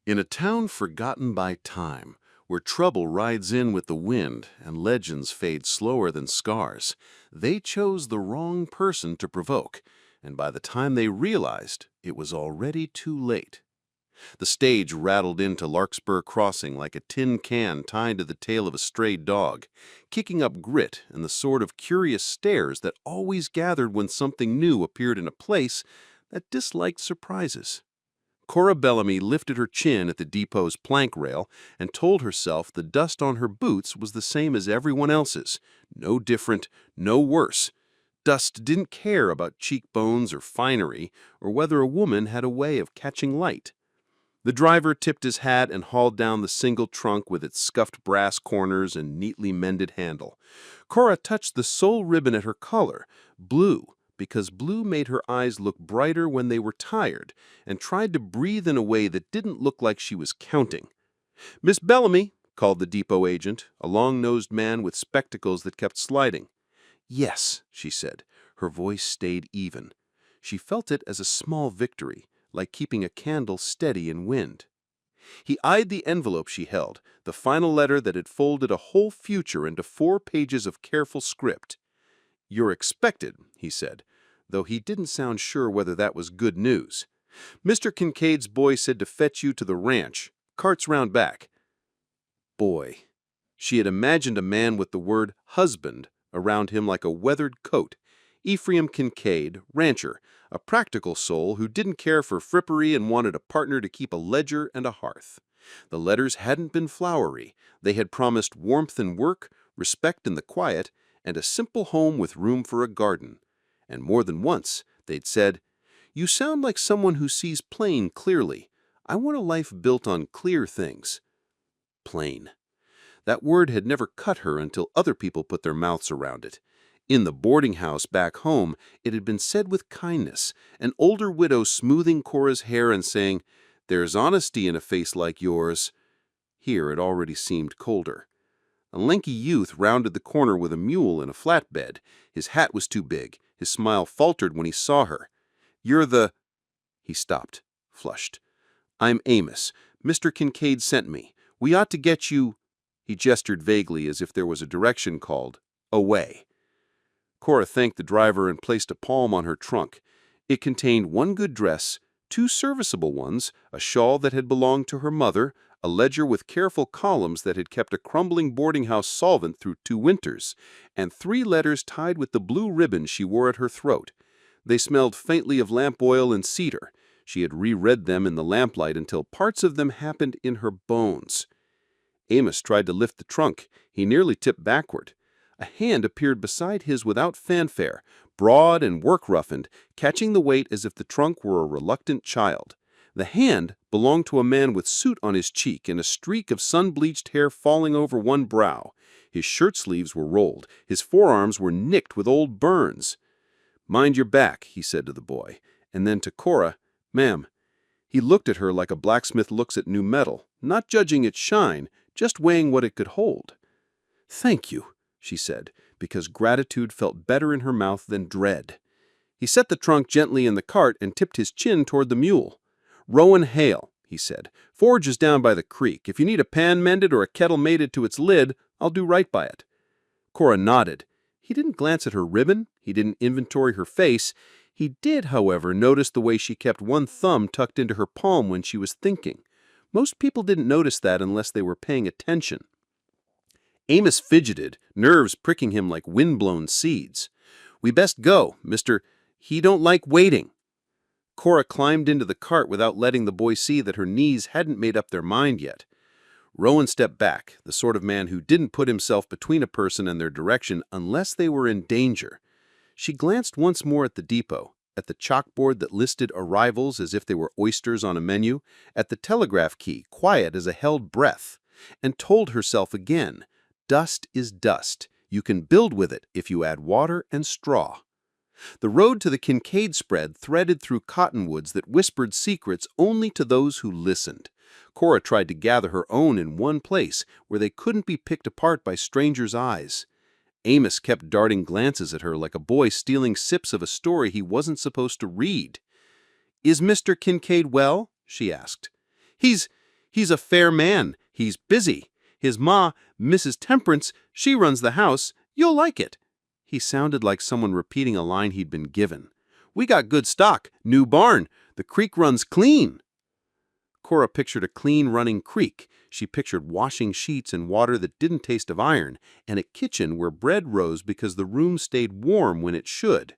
In a town forgotten by time, where trouble rides in with the wind and legends fade slower than scars, they chose the wrong person to provoke, and by the time they realized, it was already too late. The stage rattled into Larkspur Crossing like a tin can tied to the tail of a stray dog, kicking up grit and the sort of curious stares that always gathered when something new appeared in a place that disliked surprises. Cora Bellamy lifted her chin at the depot's plank rail and told herself the dust on her boots was the same as everyone else's, no different, no worse. Dust didn't care about cheekbones or finery or whether a woman had a way of catching light. The driver tipped his hat and hauled down the single trunk with its scuffed brass corners and neatly mended handle. Cora touched the sole ribbon at her collar, blue, because blue made her eyes look brighter when they were tired, and tried to breathe in a way that didn't look like she was counting. "Miss Bellamy," called the depot agent, a long-nosed man with spectacles that kept sliding. "Yes," she said. Her voice stayed even. She felt it as a small victory, like keeping a candle steady in wind. He eyed the envelope she held, the final letter that had folded a whole future into 4 pages of careful script. "You're expected," he said, though he didn't sound sure whether that was good news. "Mr. Kincaid's boy said to fetch you to the ranch. Cart's round back." Boy. She had imagined a man with the word husband around him like a weathered coat. Ephraim Kincaid, rancher, a practical soul who didn't care for frippery and wanted a partner to keep a ledger and a hearth. The letters hadn't been flowery. They had promised warmth in work, respect in the quiet, and a simple home with room for a garden. And more than once, they'd said, "You sound like someone who sees plain clearly. I want a life built on clear things." Plain. That word had never cut her until other people put their mouths around it. In the boarding house back home, it had been said with kindness, an older widow smoothing Cora's hair and saying, "There's honesty in a face like yours." Here it already seemed colder. A lanky youth rounded the corner with a mule and a flatbed. His hat was too big. His smile faltered when he saw her. "You're the—" He stopped, flushed. "I'm Amos. Mr. Kincaid sent me. We ought to get you—" He gestured vaguely as if there was a direction called, "away." Cora thanked the driver and placed a palm on her trunk. It contained 1 good dress, 2 serviceable ones, a shawl that had belonged to her mother, a ledger with careful columns that had kept a crumbling boarding-house solvent through 2 winters, and 3 letters tied with the blue ribbon she wore at her throat. They smelled faintly of lamp oil and cedar. She had reread them in the lamplight until parts of them happened in her bones. Amos tried to lift the trunk. He nearly tipped backward. A hand appeared beside his without fanfare, broad and work-roughened, catching the weight as if the trunk were a reluctant child. The hand belonged to a man with soot on his cheek and a streak of sun-bleached hair falling over one brow. His shirt sleeves were rolled. His forearms were nicked with old burns. "Mind your back," he said to the boy, and then to Cora, "Ma'am." He looked at her like a blacksmith looks at new metal, not judging its shine, just weighing what it could hold. "Thank you," she said, because gratitude felt better in her mouth than dread. He set the trunk gently in the cart and tipped his chin toward the mule. "Rowan Hale," he said. "Forge is down by the creek. If you need a pan mended or a kettle mated to its lid, I'll do right by it." Cora nodded. He didn't glance at her ribbon. He didn't inventory her face. He did, however, notice the way she kept one thumb tucked into her palm when she was thinking. Most people didn't notice that unless they were paying attention. Amos fidgeted, nerves pricking him like wind-blown seeds. "We best go, Mr. He don't like waiting." Cora climbed into the cart without letting the boy see that her knees hadn't made up their mind yet. Rowan stepped back, the sort of man who didn't put himself between a person and their direction unless they were in danger. She glanced once more at the depot, at the chalkboard that listed arrivals as if they were oysters on a menu, at the telegraph key, quiet as a held breath, and told herself again, dust is dust. You can build with it if you add water and straw. The road to the Kincaid spread threaded through cottonwoods that whispered secrets only to those who listened. Cora tried to gather her own in one place where they couldn't be picked apart by strangers' eyes. Amos kept darting glances at her like a boy stealing sips of a story he wasn't supposed to read. "Is Mr. Kincaid well?" she asked. He's a fair man. He's busy. His ma, Mrs. Temperance, she runs the house. You'll like it." He sounded like someone repeating a line he'd been given. "We got good stock. New barn. The creek runs clean." Cora pictured a clean running creek. She pictured washing sheets in water that didn't taste of iron, and a kitchen where bread rose because the room stayed warm when it should.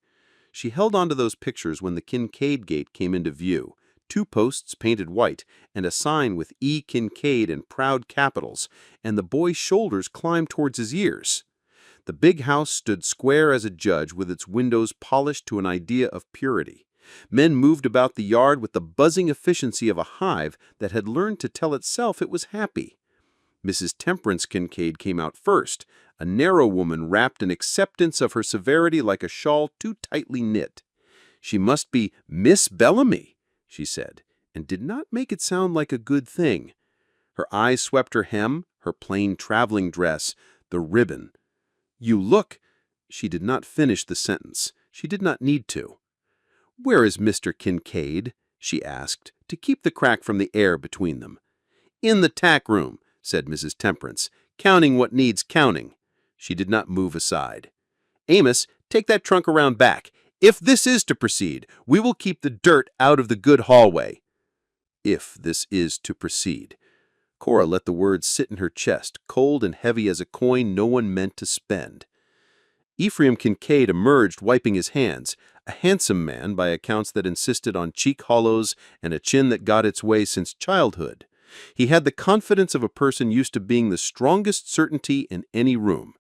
She held on to those pictures when the Kincaid gate came into view. 2 posts painted white, and a sign with E. Kincaid in proud capitals, and the boy's shoulders climbed towards his ears. The big house stood square as a judge with its windows polished to an idea of purity. Men moved about the yard with the buzzing efficiency of a hive that had learned to tell itself it was happy. Mrs. Temperance Kincaid came out first, a narrow woman wrapped in acceptance of her severity like a shawl too tightly knit. "She must be Miss Bellamy," she said, and did not make it sound like a good thing. Her eyes swept her hem, her plain traveling dress, the ribbon. "You look—" She did not finish the sentence. She did not need to. "Where is Mr. Kincaid?" she asked, to keep the crack from the air between them. "In the tack room," said Mrs. Temperance, "counting what needs counting." She did not move aside. "Amos, take that trunk around back. If this is to proceed, we will keep the dirt out of the good hallway." If this is to proceed. Cora let the words sit in her chest, cold and heavy as a coin no one meant to spend. Ephraim Kincaid emerged wiping his hands, a handsome man by accounts that insisted on cheek hollows and a chin that got its way since childhood. He had the confidence of a person used to being the strongest certainty in any room.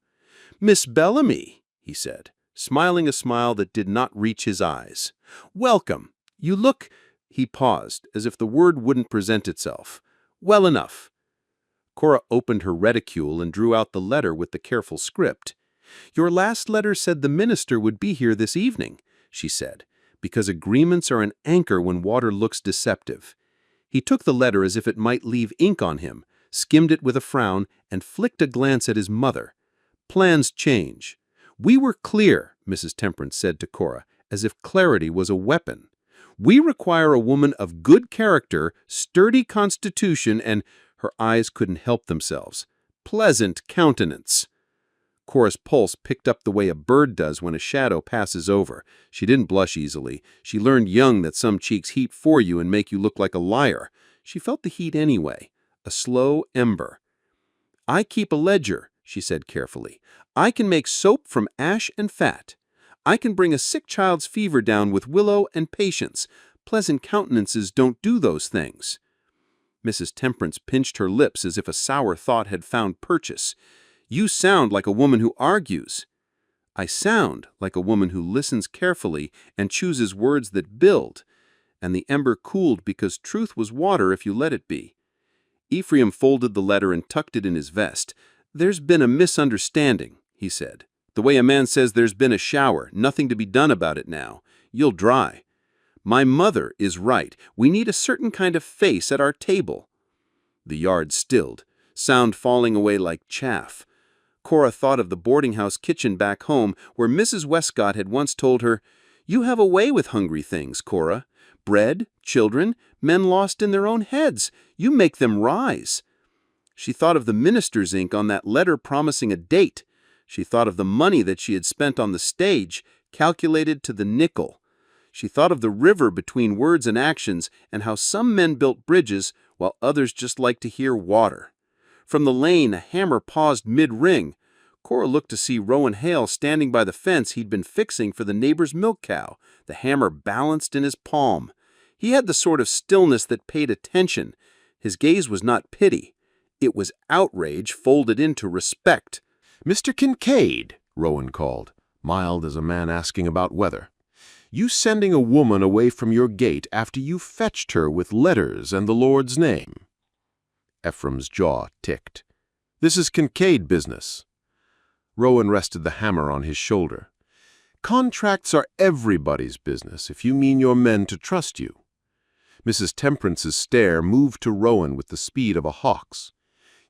"Miss Bellamy," he said, smiling a smile that did not reach his eyes. "Welcome. You look—" He paused, as if the word wouldn't present itself. "Well enough." Cora opened her reticule and drew out the letter with the careful script. "Your last letter said the minister would be here this evening," she said, "because agreements are an anchor when water looks deceptive." He took the letter as if it might leave ink on him, skimmed it with a frown, and flicked a glance at his mother. "Plans change." "We were clear," Mrs. Temperance said to Cora, as if clarity was a weapon. "We require a woman of good character, sturdy constitution, and—" her eyes couldn't help themselves— "pleasant countenance." Cora's pulse picked up the way a bird does when a shadow passes over. She didn't blush easily. She learned young that some cheeks heat for you and make you look like a liar. She felt the heat anyway, a slow ember. "I keep a ledger," she said carefully. "I can make soap from ash and fat. I can bring a sick child's fever down with willow and patience. Pleasant countenances don't do those things." Mrs. Temperance pinched her lips as if a sour thought had found purchase. "You sound like a woman who argues." "I sound like a woman who listens carefully and chooses words that build." And the ember cooled because truth was water if you let it be. Ephraim folded the letter and tucked it in his vest. "There's been a misunderstanding," he said. "The way a man says there's been a shower, nothing to be done about it now. You'll dry. My mother is right. We need a certain kind of face at our table." The yard stilled, sound falling away like chaff. Cora thought of the boarding-house kitchen back home where Mrs. Westcott had once told her, "You have a way with hungry things, Cora. Bread, children, men lost in their own heads. You make them rise." She thought of the minister's ink on that letter promising a date. She thought of the money that she had spent on the stage, calculated to the nickel. She thought of the river between words and actions and how some men built bridges while others just liked to hear water. From the lane, a hammer paused mid-ring. Cora looked to see Rowan Hale standing by the fence he'd been fixing for the neighbor's milk cow, the hammer balanced in his palm. He had the sort of stillness that paid attention. His gaze was not pity. It was outrage folded into respect. "Mr. Kincaid," Rowan called, mild as a man asking about weather. "You sending a woman away from your gate after you fetched her with letters and the Lord's name?" Ephraim's jaw ticked. "This is Kincaid business." Rowan rested the hammer on his shoulder. "Contracts are everybody's business if you mean your men to trust you." Mrs. Temperance's stare moved to Rowan with the speed of a hawk's.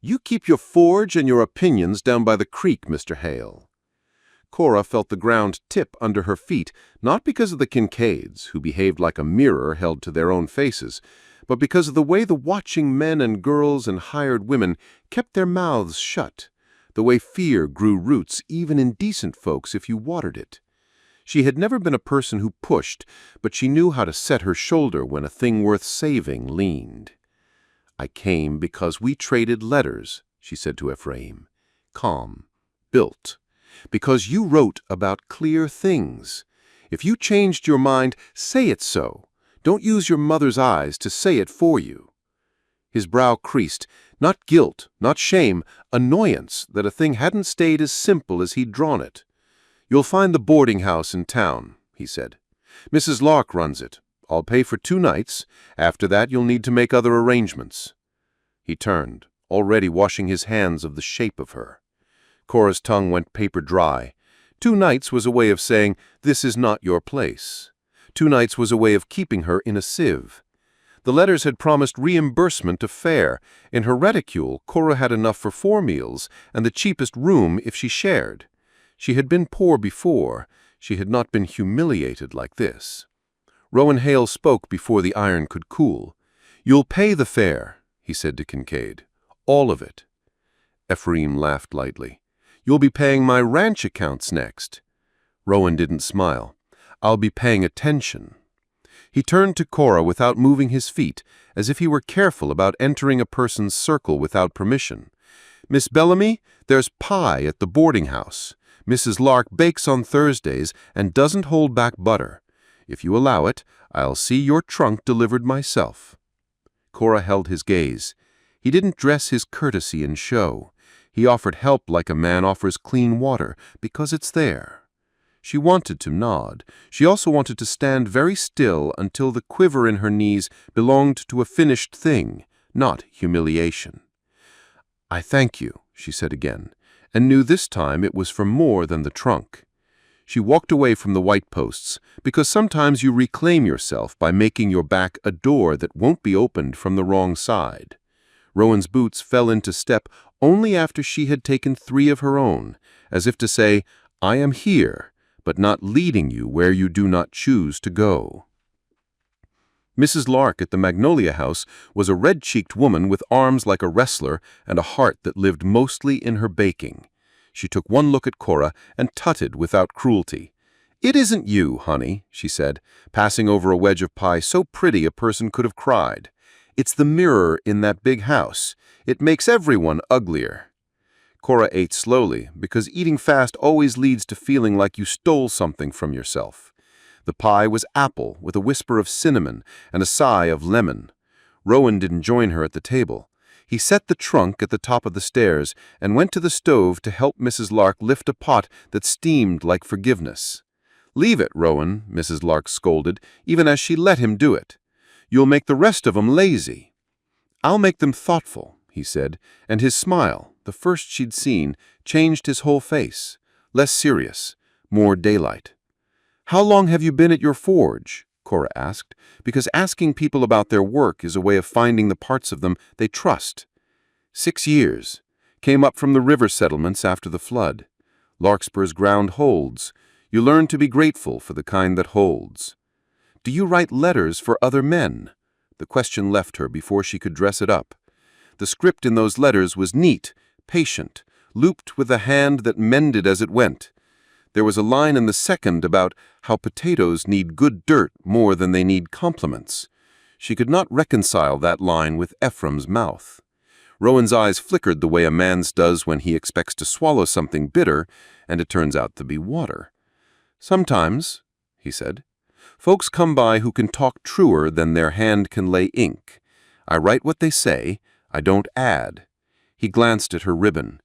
"You keep your forge and your opinions down by the creek, Mr. Hale." Cora felt the ground tip under her feet, not because of the Kincaids, who behaved like a mirror held to their own faces, but because of the way the watching men and girls and hired women kept their mouths shut, the way fear grew roots even in decent folks if you watered it. She had never been a person who pushed, but she knew how to set her shoulder when a thing worth saving leaned. "I came because we traded letters," she said to Ephraim. "Calm. Built. Because you wrote about clear things. If you changed your mind, say it so. Don't use your mother's eyes to say it for you." His brow creased, not guilt, not shame, annoyance that a thing hadn't stayed as simple as he'd drawn it. "You'll find the boarding house in town," he said. "Mrs. Lark runs it. I'll pay for 2 nights. After that, you'll need to make other arrangements." He turned, already washing his hands of the shape of her. Cora's tongue went paper dry. 2 nights was a way of saying, "This is not your place." 2 nights was a way of keeping her in a sieve. The letters had promised reimbursement of fare. In her reticule, Cora had enough for 4 meals and the cheapest room if she shared. She had been poor before. She had not been humiliated like this. Rowan Hale spoke before the iron could cool. "You'll pay the fare," he said to Kincaid. "All of it." Ephraim laughed lightly. "You'll be paying my ranch accounts next." Rowan didn't smile. "I'll be paying attention." He turned to Cora without moving his feet, as if he were careful about entering a person's circle without permission. "Miss Bellamy, there's pie at the boarding house. Mrs. Lark bakes on Thursdays and doesn't hold back butter. If you allow it, I'll see your trunk delivered myself." Cora held his gaze. He didn't dress his courtesy in show. He offered help like a man offers clean water, because it's there. She wanted to nod. She also wanted to stand very still until the quiver in her knees belonged to a finished thing, not humiliation. "I thank you," she said again, and knew this time it was for more than the trunk. She walked away from the white posts, because sometimes you reclaim yourself by making your back a door that won't be opened from the wrong side. Rowan's boots fell into step only after she had taken 3 of her own, as if to say, "I am here, but not leading you where you do not choose to go." Mrs. Lark at the Magnolia House was a red-cheeked woman with arms like a wrestler and a heart that lived mostly in her baking. She took one look at Cora and tutted without cruelty. "It isn't you, honey," she said, passing over a wedge of pie so pretty a person could have cried. "It's the mirror in that big house. It makes everyone uglier." Cora ate slowly, because eating fast always leads to feeling like you stole something from yourself. The pie was apple with a whisper of cinnamon and a sigh of lemon. Rowan didn't join her at the table. He set the trunk at the top of the stairs and went to the stove to help Mrs. Lark lift a pot that steamed like forgiveness. "Leave it, Rowan," Mrs. Lark scolded, even as she let him do it. "You'll make the rest of 'em lazy." "I'll make them thoughtful," he said, and his smile, the first she'd seen, changed his whole face. Less serious, more daylight. "How long have you been at your forge?" Cora asked, because asking people about their work is a way of finding the parts of them they trust. 6 years. Came up from the river settlements after the flood. Larkspur's ground holds. You learn to be grateful for the kind that holds. "Do you write letters for other men?" The question left her before she could dress it up. The script in those letters was neat, patient, looped with a hand that mended as it went. There was a line in the second about how potatoes need good dirt more than they need compliments. She could not reconcile that line with Ephraim's mouth. Rowan's eyes flickered the way a man's does when he expects to swallow something bitter, and it turns out to be water. "Sometimes," he said, "folks come by who can talk truer than their hand can lay ink. I write what they say, I don't add." He glanced at her ribbon.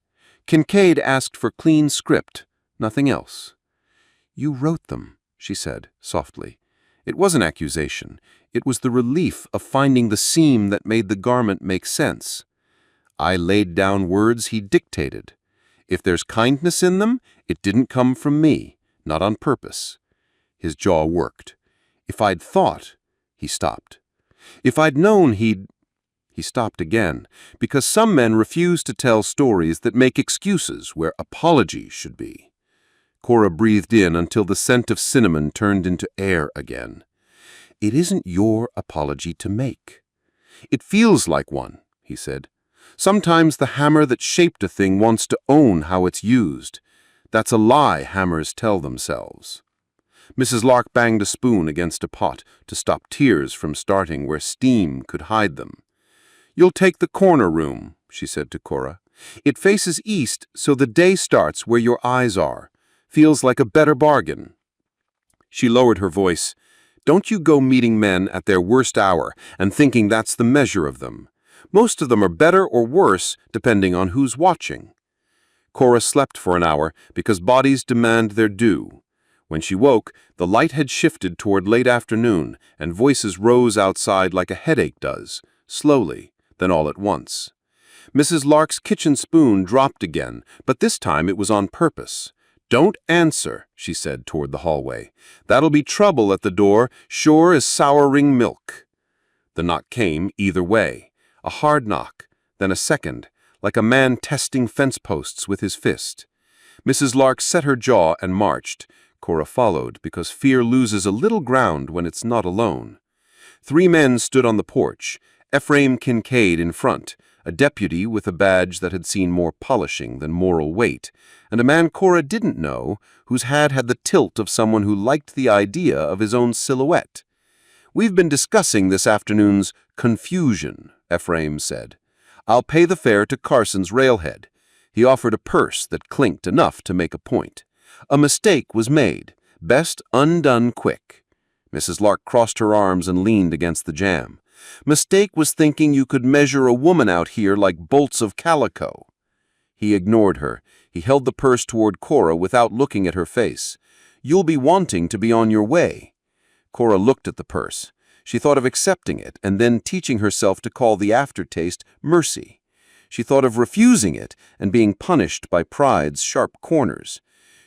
"Kincaid asked for clean script. Nothing else." "You wrote them," she said, softly. It wasn't accusation. It was the relief of finding the seam that made the garment make sense. "I laid down words he dictated. If there's kindness in them, it didn't come from me, not on purpose." His jaw worked. "If I'd thought—" He stopped. "If I'd known he'd—" He stopped again, because some men refuse to tell stories that make excuses where apologies should be. Cora breathed in until the scent of cinnamon turned into air again. "It isn't your apology to make." "It feels like one," he said. "Sometimes the hammer that shaped a thing wants to own how it's used. That's a lie hammers tell themselves." Mrs. Lark banged a spoon against a pot to stop tears from starting where steam could hide them. "You'll take the corner room," she said to Cora. "It faces east, so the day starts where your eyes are. Feels like a better bargain." She lowered her voice. "Don't you go meeting men at their worst hour and thinking that's the measure of them. Most of them are better or worse depending on who's watching." Cora slept for an hour because bodies demand their due. When she woke, the light had shifted toward late afternoon, and voices rose outside like a headache does, slowly, then all at once. Mrs. Lark's kitchen spoon dropped again, but this time it was on purpose. "Don't answer," she said toward the hallway. "That'll be trouble at the door, sure as souring milk." The knock came either way, a hard knock, then a second, like a man testing fence posts with his fist. Mrs. Lark set her jaw and marched. Cora followed because fear loses a little ground when it's not alone. 3 men stood on the porch, Ephraim Kincaid in front, a deputy with a badge that had seen more polishing than moral weight, and a man Cora didn't know whose hat had the tilt of someone who liked the idea of his own silhouette. "We've been discussing this afternoon's confusion," Ephraim said. "I'll pay the fare to Carson's railhead." He offered a purse that clinked enough to make a point. "A mistake was made. Best undone quick." Mrs. Lark crossed her arms and leaned against the jamb. "Mistake was thinking you could measure a woman out here like bolts of calico." He ignored her. He held the purse toward Cora without looking at her face. "You'll be wanting to be on your way." Cora looked at the purse. She thought of accepting it and then teaching herself to call the aftertaste mercy. She thought of refusing it and being punished by pride's sharp corners.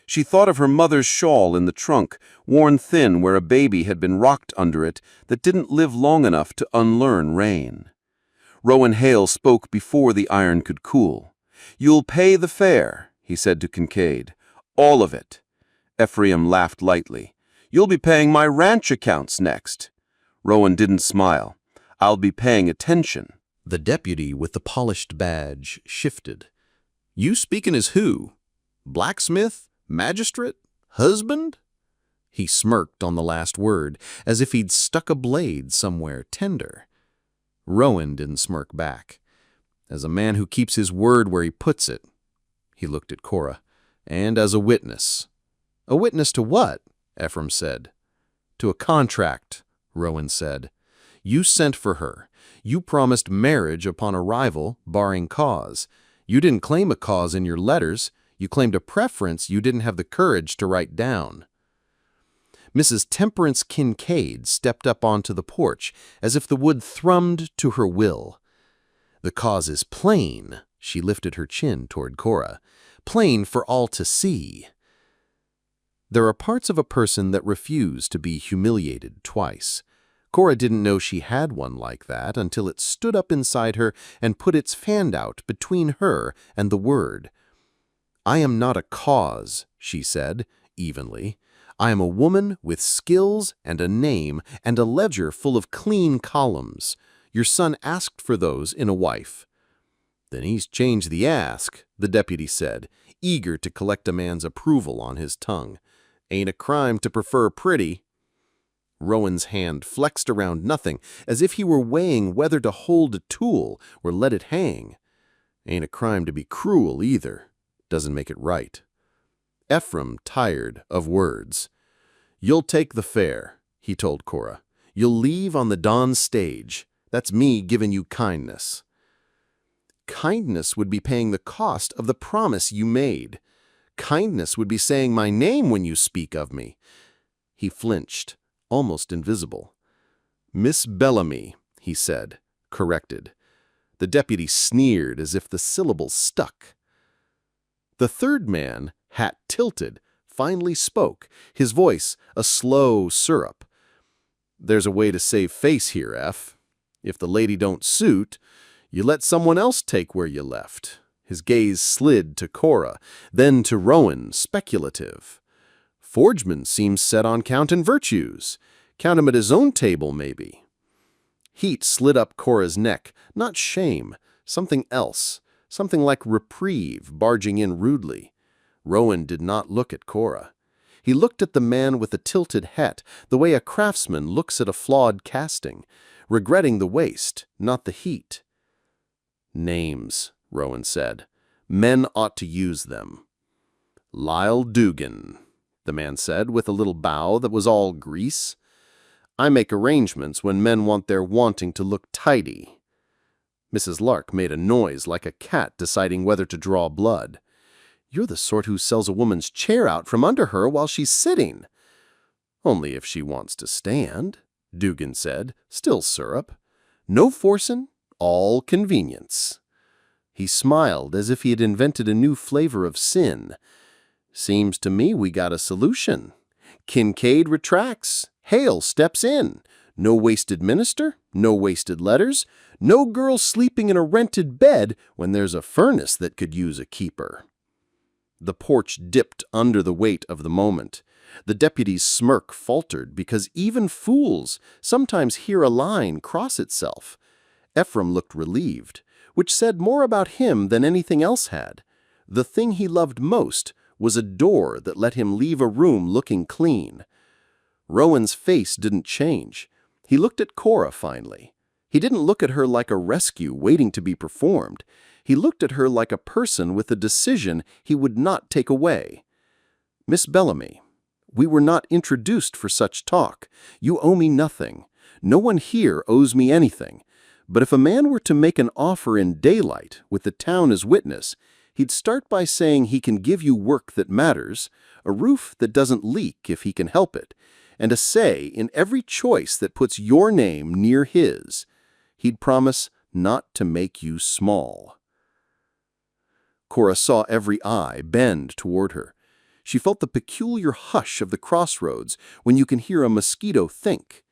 She thought of her mother's shawl in the trunk, worn thin where a baby had been rocked under it that didn't live long enough to unlearn rain. Rowan Hale spoke before the iron could cool. "You'll pay the fare," he said to Kincaid. "All of it." Ephraim laughed lightly. "You'll be paying my ranch accounts next." Rowan didn't smile. "I'll be paying attention." The deputy with the polished badge shifted. "You speaking as who? Blacksmith? Magistrate? Husband?" He smirked on the last word, as if he'd stuck a blade somewhere tender. Rowan didn't smirk back. "As a man who keeps his word where he puts it." He looked at Cora. "And as a witness." "A witness to what?" Ephraim said. "To a contract," Rowan said. "You sent for her. You promised marriage upon arrival, barring cause. You didn't claim a cause in your letters. You claimed a preference you didn't have the courage to write down." Mrs. Temperance Kincaid stepped up onto the porch, as if the wood thrummed to her will. "The cause is plain," she lifted her chin toward Cora. "Plain for all to see." There are parts of a person that refuse to be humiliated twice. Cora didn't know she had one like that until it stood up inside her and put its fan out between her and the word. "I am not a cause," she said, evenly. "I am a woman with skills and a name and a ledger full of clean columns. Your son asked for those in a wife." "Then he's changed the ask," the deputy said, eager to collect a man's approval on his tongue. "Ain't a crime to prefer pretty." Rowan's hand flexed around nothing, as if he were weighing whether to hold a tool or let it hang. "Ain't a crime to be cruel, either. Doesn't make it right." Ephraim tired of words. "You'll take the fare," he told Cora. "You'll leave on the dawn stage. That's me giving you kindness." "Kindness would be paying the cost of the promise you made. Kindness would be saying my name when you speak of me." He flinched, almost invisible. "Miss Bellamy," he said, corrected. The deputy sneered as if the syllable stuck. The third man, hat tilted, finally spoke, his voice a slow syrup. "There's a way to save face here, F. If the lady don't suit, you let someone else take where you left." His gaze slid to Cora, then to Rowan, speculative. "Forgeman seems set on counting virtues. Count him at his own table, maybe." Heat slid up Cora's neck, not shame, something else, something like reprieve barging in rudely. Rowan did not look at Cora. He looked at the man with the tilted hat, the way a craftsman looks at a flawed casting, regretting the waste, not the heat. "Names," Rowan said. "Men ought to use them." "Lyle Dugan," the man said, with a little bow that was all grease. "I make arrangements when men want their wanting to look tidy." Mrs. Lark made a noise like a cat deciding whether to draw blood. "You're the sort who sells a woman's chair out from under her while she's sitting." "Only if she wants to stand," Dugan said, still syrup. "No forcin', all convenience." He smiled as if he had invented a new flavor of sin. "Seems to me we got a solution. Kincaid retracts. Hale steps in. No wasted minister, no wasted letters, no girl sleeping in a rented bed when there's a furnace that could use a keeper." The porch dipped under the weight of the moment. The deputy's smirk faltered because even fools sometimes hear a line cross itself. Ephraim looked relieved, which said more about him than anything else had. The thing he loved most was a door that let him leave a room looking clean. Rowan's face didn't change. He looked at Cora finally. He didn't look at her like a rescue waiting to be performed. He looked at her like a person with a decision he would not take away. "Miss Bellamy, we were not introduced for such talk. You owe me nothing. No one here owes me anything. But if a man were to make an offer in daylight, with the town as witness, he'd start by saying he can give you work that matters, a roof that doesn't leak if he can help it, and a say in every choice that puts your name near his. He'd promise not to make you small." Cora saw every eye bend toward her. She felt the peculiar hush of the crossroads when you can hear a mosquito think.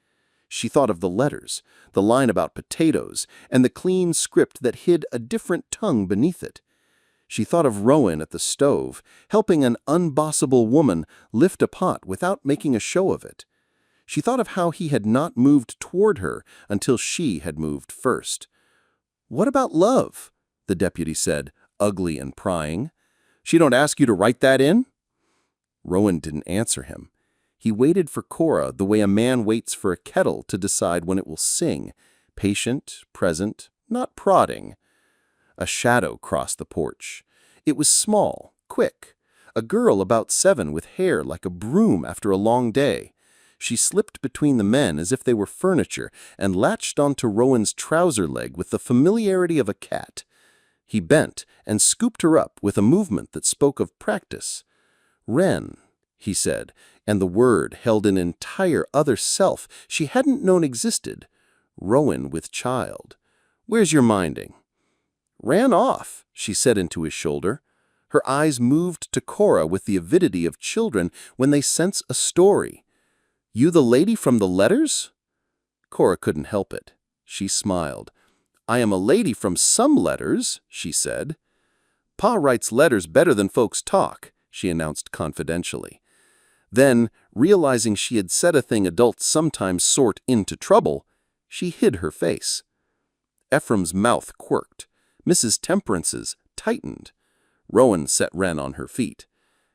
She thought of the letters, the line about potatoes, and the clean script that hid a different tongue beneath it. She thought of Rowan at the stove, helping an unbossable woman lift a pot without making a show of it. She thought of how he had not moved toward her until she had moved first. "What about love?" the deputy said, ugly and prying. "She don't ask you to write that in?" Rowan didn't answer him. He waited for Cora the way a man waits for a kettle to decide when it will sing, patient, present, not prodding. A shadow crossed the porch. It was small, quick, a girl about 7 with hair like a broom after a long day. She slipped between the men as if they were furniture and latched onto Rowan's trouser leg with the familiarity of a cat. He bent and scooped her up with a movement that spoke of practice. "Wren," he said, and the word held an entire other self she hadn't known existed. Rowan with child. "Where's your minding?" "Ran off," she said into his shoulder. Her eyes moved to Cora with the avidity of children when they sense a story. "You the lady from the letters?" Cora couldn't help it. She smiled. "I am a lady from some letters," she said. "Pa writes letters better than folks talk," she announced confidentially. Then, realizing she had said a thing adults sometimes sort into trouble, she hid her face. Ephraim's mouth quirked. Mrs. Temperance's tightened. Rowan set Wren on her feet.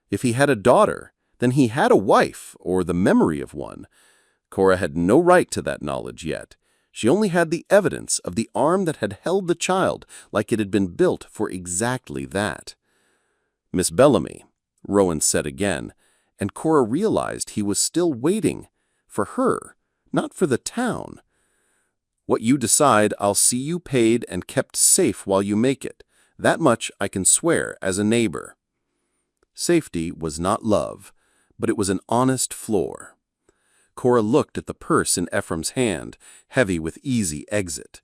If he had a daughter, then he had a wife, or the memory of one. Cora had no right to that knowledge yet. She only had the evidence of the arm that had held the child like it had been built for exactly that. "Miss Bellamy," Rowan said again, and Cora realized he was still waiting for her, not for the town. "What you decide, I'll see you paid and kept safe while you make it. That much I can swear as a neighbor." Safety was not love, but it was an honest floor. Cora looked at the purse in Ephraim's hand, heavy with easy exit.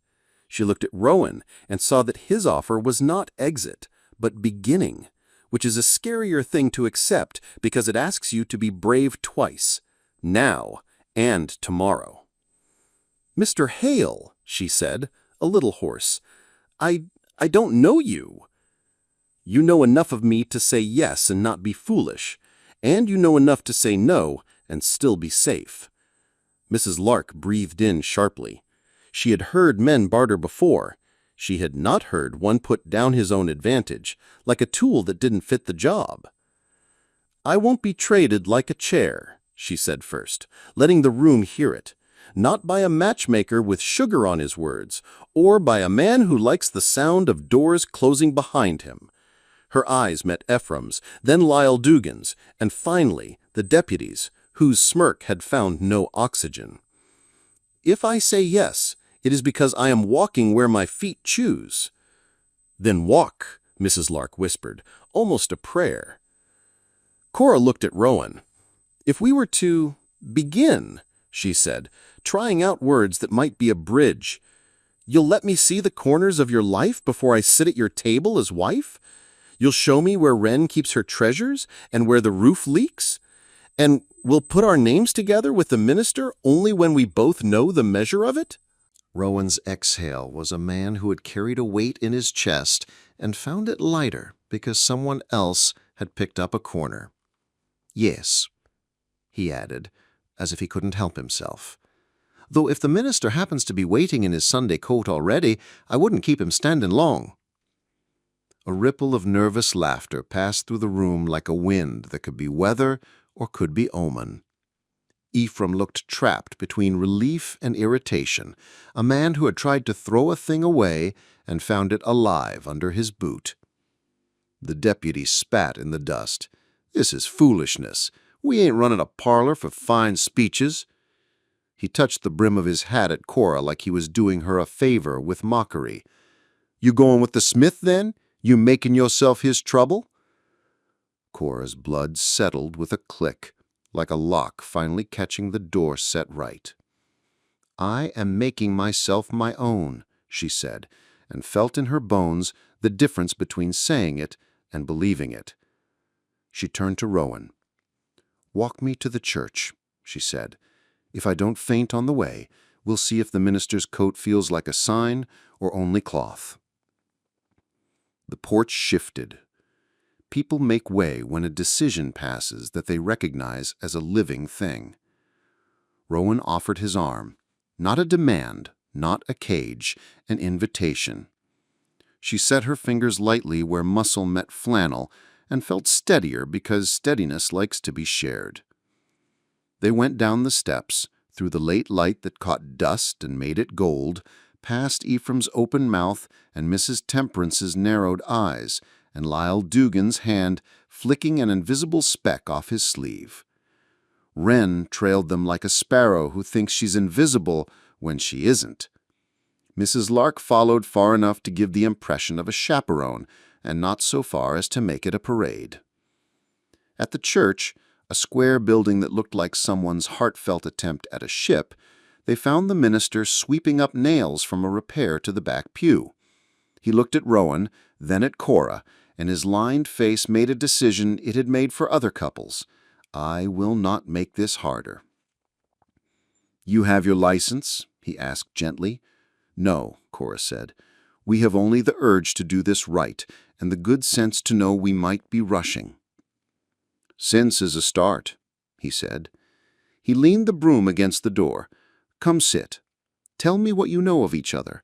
She looked at Rowan and saw that his offer was not exit, but beginning, which is a scarier thing to accept because it asks you to be brave twice, now and tomorrow. "Mr. Hale," she said, a little hoarse, I don't know you." "You know enough of me to say yes and not be foolish, and you know enough to say no and still be safe." Mrs. Lark breathed in sharply. She had heard men barter before. She had not heard one put down his own advantage, like a tool that didn't fit the job. "I won't be traded like a chair," she said first, letting the room hear it. "Not by a matchmaker with sugar on his words, or by a man who likes the sound of doors closing behind him." Her eyes met Ephraim's, then Lyle Dugan's, and finally the deputy's, whose smirk had found no oxygen. "If I say yes, it is because I am walking where my feet choose." "Then walk," Mrs. Lark whispered, almost a prayer. Cora looked at Rowan. "If we were to begin," she said, trying out words that might be a bridge. "You'll let me see the corners of your life before I sit at your table as wife? You'll show me where Wren keeps her treasures and where the roof leaks? And we'll put our names together with the minister only when we both know the measure of it?" Rowan's exhale was a man who had carried a weight in his chest and found it lighter because someone else had picked up a corner. "Yes," he added, as if he couldn't help himself. "Though if the minister happens to be waiting in his Sunday coat already, I wouldn't keep him standing long." A ripple of nervous laughter passed through the room like a wind that could be weather or could be omen. Ephraim looked trapped between relief and irritation, a man who had tried to throw a thing away and found it alive under his boot. The deputy spat in the dust. "This is foolishness. We ain't running a parlor for fine speeches." He touched the brim of his hat at Cora like he was doing her a favor with mockery. "You going with the Smith, then? You making yourself his trouble?" Cora's blood settled with a click, like a lock finally catching the door set right. "I am making myself my own," she said, and felt in her bones the difference between saying it and believing it. She turned to Rowan. "Walk me to the church," she said. "If I don't faint on the way, we'll see if the minister's coat feels like a sign or only cloth." The porch shifted. People make way when a decision passes that they recognize as a living thing. Rowan offered his arm, not a demand, not a cage, an invitation. She set her fingers lightly where muscle met flannel and felt steadier because steadiness likes to be shared. They went down the steps, through the late light that caught dust and made it gold, past Ephraim's open mouth and Mrs. Temperance's narrowed eyes, and Lyle Dugan's hand flicking an invisible speck off his sleeve. Wren trailed them like a sparrow who thinks she's invisible when she isn't. Mrs. Lark followed far enough to give the impression of a chaperone, and not so far as to make it a parade. At the church, a square building that looked like someone's heartfelt attempt at a ship, they found the minister sweeping up nails from a repair to the back pew. He looked at Rowan, then at Cora, and his lined face made a decision it had made for other couples. "I will not make this harder." "You have your license?" he asked gently. "No," Cora said. "We have only the urge to do this right, and the good sense to know we might be rushing." "Sense is a start," he said. He leaned the broom against the door. "Come sit. Tell me what you know of each other.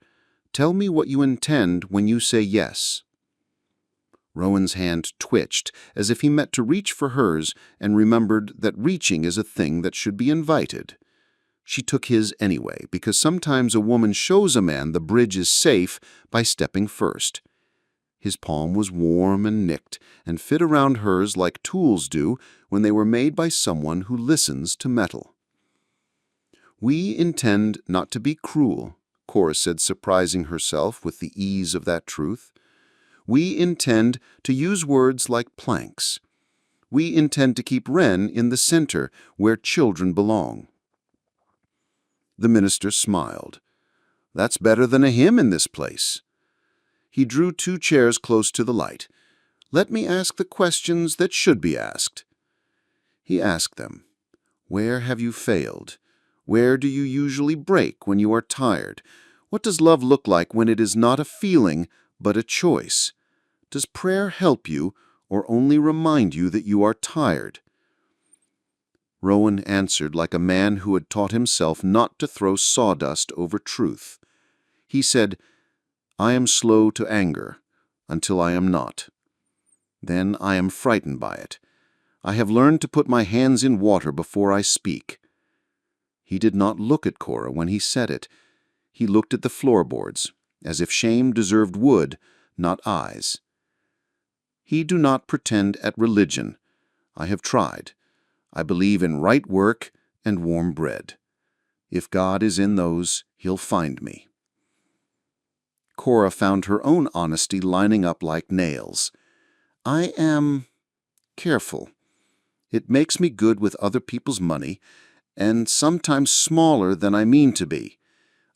Tell me what you intend when you say yes." Rowan's hand twitched as if he meant to reach for hers and remembered that reaching is a thing that should be invited. She took his anyway, because sometimes a woman shows a man the bridge is safe by stepping first. His palm was warm and nicked and fit around hers like tools do when they were made by someone who listens to metal. "We intend not to be cruel," Cora said, surprising herself with the ease of that truth. "We intend to use words like planks. We intend to keep Wren in the center where children belong." The minister smiled. "That's better than a hymn in this place." He drew 2 chairs close to the light. "Let me ask the questions that should be asked." He asked them. "Where have you failed? Where do you usually break when you are tired? What does love look like when it is not a feeling, but a choice? Does prayer help you or only remind you that you are tired?" Rowan answered like a man who had taught himself not to throw sawdust over truth. He said, "I am slow to anger until I am not. Then I am frightened by it. I have learned to put my hands in water before I speak." He did not look at Cora when he said it. He looked at the floorboards, as if shame deserved wood, not eyes. "He do not pretend at religion. I have tried. I believe in right work and warm bread. If God is in those, he'll find me." Cora found her own honesty lining up like nails. "I am careful. It makes me good with other people's money, and sometimes smaller than I mean to be.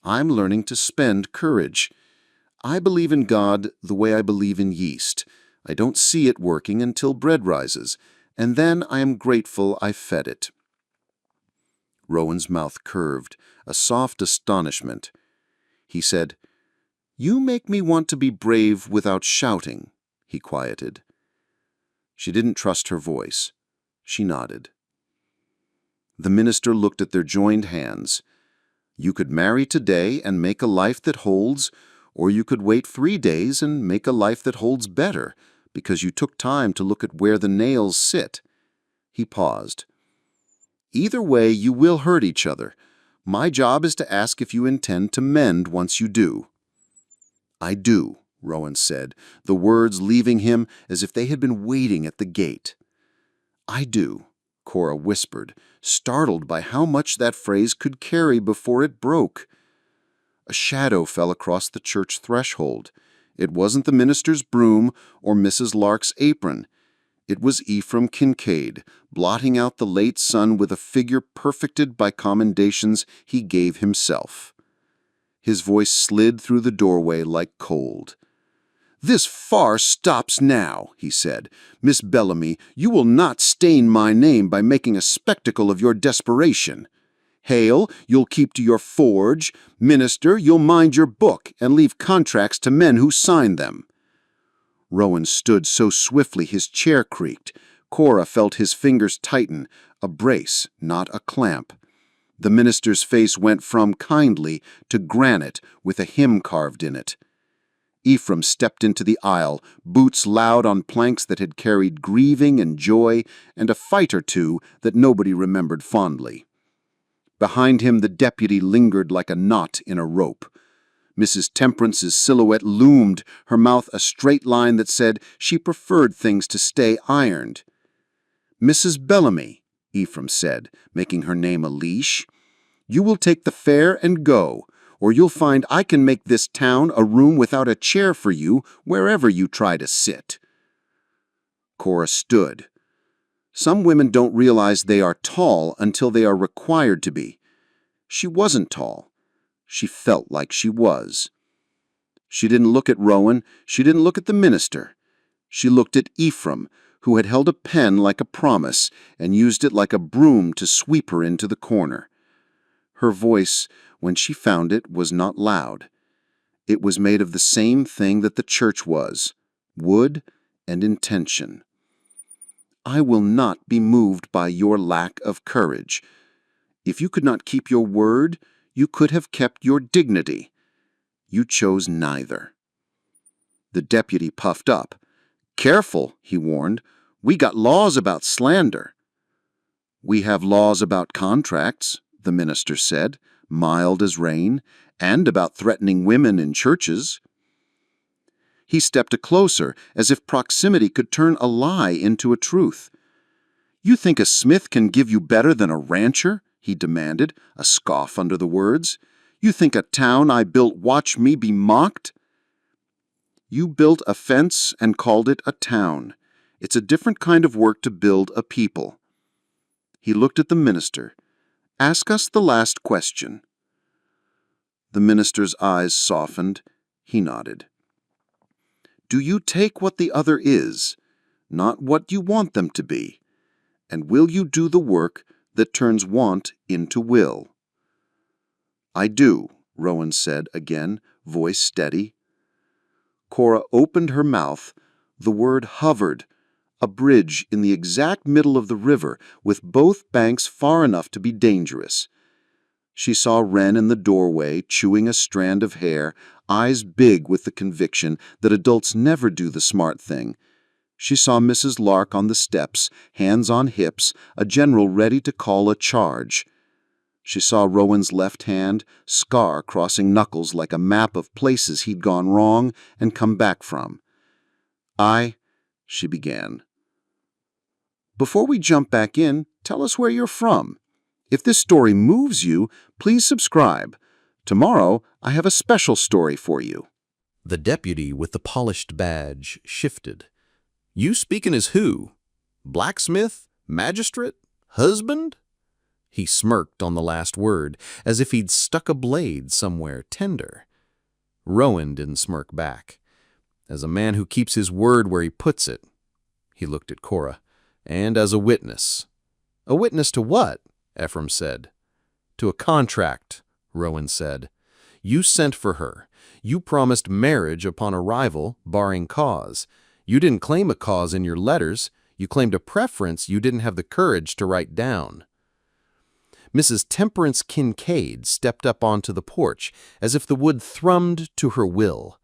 I'm learning to spend courage. I believe in God the way I believe in yeast. I don't see it working until bread rises, and then I am grateful I fed it." Rowan's mouth curved, a soft astonishment. He said, "You make me want to be brave without shouting," he quieted. She didn't trust her voice. She nodded. The minister looked at their joined hands. "You could marry today and make a life that holds, or you could wait 3 days and make a life that holds better, because you took time to look at where the nails sit." He paused. "Either way, you will hurt each other. My job is to ask if you intend to mend once you do." "I do," Rowan said, the words leaving him as if they had been waiting at the gate. "I do," Cora whispered, startled by how much that phrase could carry before it broke. A shadow fell across the church threshold. It wasn't the minister's broom or Mrs. Lark's apron. It was Ephraim Kincaid, blotting out the late sun with a figure perfected by commendations he gave himself. His voice slid through the doorway like cold. "This farce stops now," he said. "Miss Bellamy, you will not stain my name by making a spectacle of your desperation. Hale, you'll keep to your forge. Minister, you'll mind your book and leave contracts to men who sign them." Rowan stood so swiftly his chair creaked. Cora felt his fingers tighten, a brace, not a clamp. The minister's face went from kindly to granite with a hymn carved in it. Ephraim stepped into the aisle, boots loud on planks that had carried grieving and joy and a fight or two that nobody remembered fondly. Behind him the deputy lingered like a knot in a rope. Mrs. Temperance's silhouette loomed, her mouth a straight line that said she preferred things to stay ironed. "Mrs. Bellamy," Ephraim said, making her name a leash, "you will take the fare and go, or you'll find I can make this town a room without a chair for you wherever you try to sit." Cora stood. Some women don't realize they are tall until they are required to be. She wasn't tall. She felt like she was. She didn't look at Rowan. She didn't look at the minister. She looked at Ephraim, who had held a pen like a promise and used it like a broom to sweep her into the corner. Her voice, when she found it, was not loud. It was made of the same thing that the church was, wood and intention. "I will not be moved by your lack of courage. If you could not keep your word, you could have kept your dignity. You chose neither." The deputy puffed up. "Careful," he warned. "We got laws about slander." "We have laws about contracts," the minister said, mild as rain, "and about threatening women in churches." He stepped closer, as if proximity could turn a lie into a truth. "You think a smith can give you better than a rancher?" he demanded, a scoff under the words. "You think a town I built watch me be mocked?" "You built a fence and called it a town. It's a different kind of work to build a people." He looked at the minister. "Ask us the last question." The minister's eyes softened. He nodded. "Do you take what the other is, not what you want them to be? And will you do the work that turns want into will?" "I do," Rowan said again, voice steady. Cora opened her mouth. The word hovered, a bridge in the exact middle of the river, with both banks far enough to be dangerous. She saw Wren in the doorway, chewing a strand of hair, eyes big with the conviction that adults never do the smart thing. She saw Mrs. Lark on the steps, hands on hips, a general ready to call a charge. She saw Rowan's left hand, scar crossing knuckles like a map of places he'd gone wrong and come back from. She began. Before we jump back in, tell us where you're from. If this story moves you, please subscribe. Tomorrow, I have a special story for you. The deputy with the polished badge shifted. You speaking as who? Blacksmith? Magistrate? Husband? He smirked on the last word, as if he'd stuck a blade somewhere tender. Rowan didn't smirk back. As a man who keeps his word where he puts it, he looked at Cora, and as a witness. A witness to what? Ephraim said. To a contract, Rowan said. You sent for her. You promised marriage upon arrival, barring cause. You didn't claim a cause in your letters. You claimed a preference you didn't have the courage to write down. Mrs. Temperance Kincaid stepped up onto the porch, as if the wood thrummed to her will.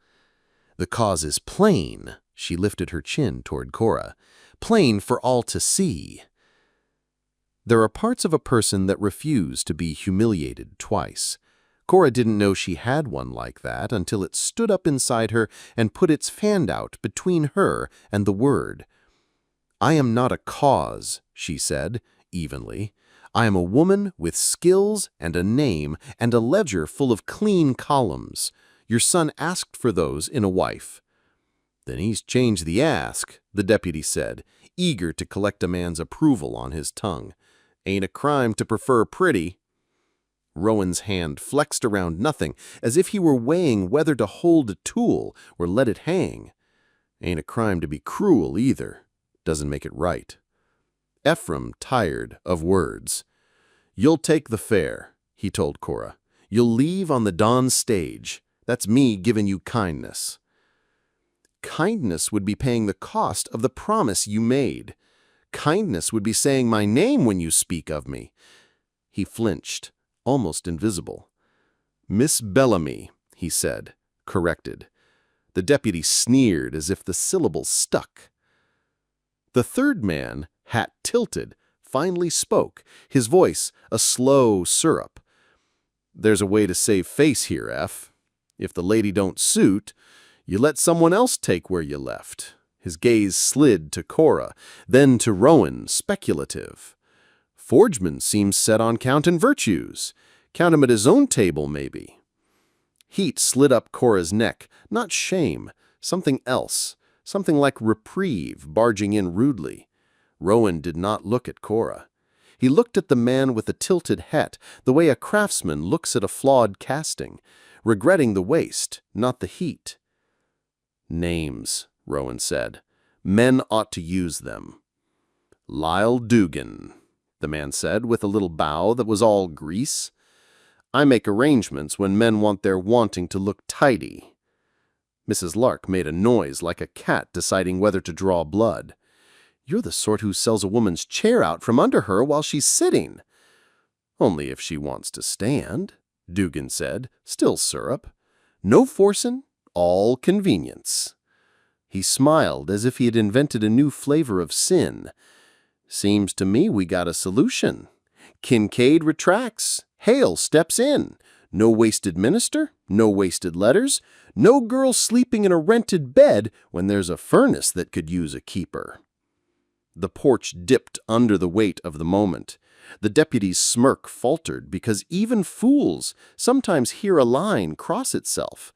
The cause is plain, she lifted her chin toward Cora. Plain for all to see. There are parts of a person that refuse to be humiliated twice. Cora didn't know she had one like that until it stood up inside her and put its hand out between her and the word. I am not a cause, she said, evenly. I am a woman with skills and a name and a ledger full of clean columns. Your son asked for those in a wife. Then he's changed the ask, the deputy said, eager to collect a man's approval on his tongue. Ain't a crime to prefer pretty. Rowan's hand flexed around nothing, as if he were weighing whether to hold a tool or let it hang. Ain't a crime to be cruel either. Doesn't make it right. Ephraim tired of words. You'll take the fare, he told Cora. You'll leave on the dawn stage. That's me giving you kindness. Kindness would be paying the cost of the promise you made. Kindness would be saying my name when you speak of me. He flinched, almost invisible. Miss Bellamy, he said, corrected. The deputy sneered as if the syllable stuck. The third man, hat tilted, finally spoke, his voice a slow syrup. There's a way to save face here, F. If the lady don't suit, you let someone else take where you left. His gaze slid to Cora, then to Rowan, speculative. Forgeman seems set on counting virtues. Count him at his own table, maybe. Heat slid up Cora's neck, not shame, something else, something like reprieve barging in rudely. Rowan did not look at Cora. He looked at the man with the tilted hat, the way a craftsman looks at a flawed casting, regretting the waste, not the heat. Names, Rowan said. Men ought to use them. Lyle Dugan, the man said with a little bow that was all grease. I make arrangements when men want their wanting to look tidy. Mrs. Lark made a noise like a cat deciding whether to draw blood. You're the sort who sells a woman's chair out from under her while she's sitting. Only if she wants to stand, Dugan said, still syrup. No forcin', all convenience. He smiled as if he had invented a new flavor of sin. Seems to me we got a solution. Kincaid retracts. Hale steps in. No wasted minister, no wasted letters, no girl sleeping in a rented bed when there's a furnace that could use a keeper. The porch dipped under the weight of the moment. The deputy's smirk faltered because even fools sometimes hear a line cross itself.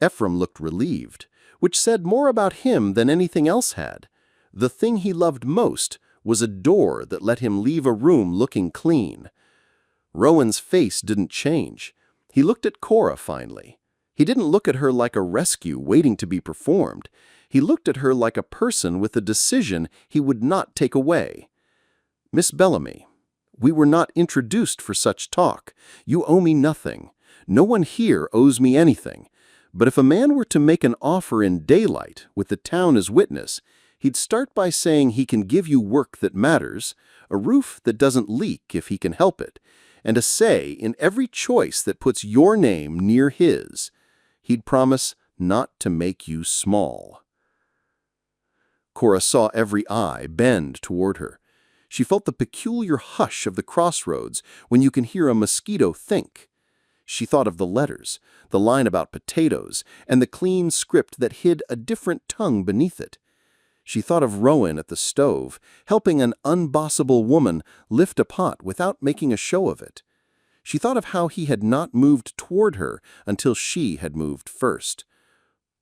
Ephraim looked relieved, which said more about him than anything else had. The thing he loved most was a door that let him leave a room looking clean. Rowan's face didn't change. He looked at Cora finally. He didn't look at her like a rescue waiting to be performed. He looked at her like a person with a decision he would not take away. Miss Bellamy, we were not introduced for such talk. You owe me nothing. No one here owes me anything. But if a man were to make an offer in daylight with the town as witness, he'd start by saying he can give you work that matters, a roof that doesn't leak if he can help it, and a say in every choice that puts your name near his. He'd promise not to make you small. Cora saw every eye bend toward her. She felt the peculiar hush of the crossroads when you can hear a mosquito think. She thought of the letters, the line about potatoes, and the clean script that hid a different tongue beneath it. She thought of Rowan at the stove, helping an unbossable woman lift a pot without making a show of it. She thought of how he had not moved toward her until she had moved first.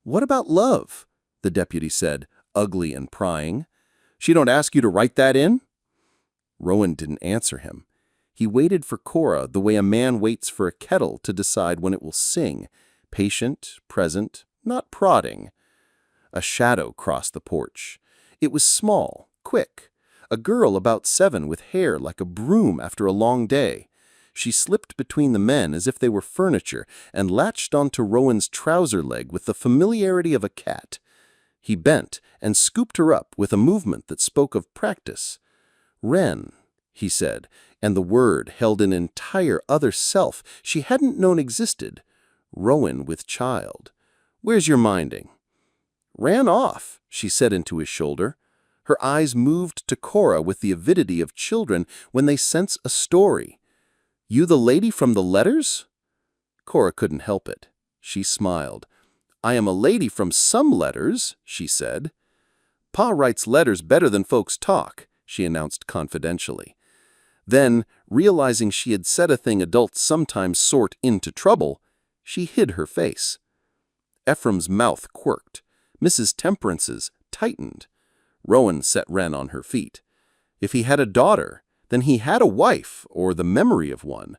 "What about love?" the deputy said, ugly and prying. "She don't ask you to write that in?" Rowan didn't answer him. He waited for Cora the way a man waits for a kettle to decide when it will sing, patient, present, not prodding. A shadow crossed the porch. It was small, quick, a girl about 7 with hair like a broom after a long day. She slipped between the men as if they were furniture and latched onto Rowan's trouser leg with the familiarity of a cat. He bent and scooped her up with a movement that spoke of practice. "Wren," he said, and the word held an entire other self she hadn't known existed. Rowan with child. "Where's your minding?" "Ran off," she said into his shoulder. Her eyes moved to Cora with the avidity of children when they sense a story. "You the lady from the letters?" Cora couldn't help it. She smiled. "I am a lady from some letters," she said. "Pa writes letters better than folks talk," she announced confidentially. Then, realizing she had said a thing adults sometimes sort into trouble, she hid her face. Ephraim's mouth quirked. Mrs. Temperance's tightened. Rowan set Wren on her feet. If he had a daughter, then he had a wife, or the memory of one.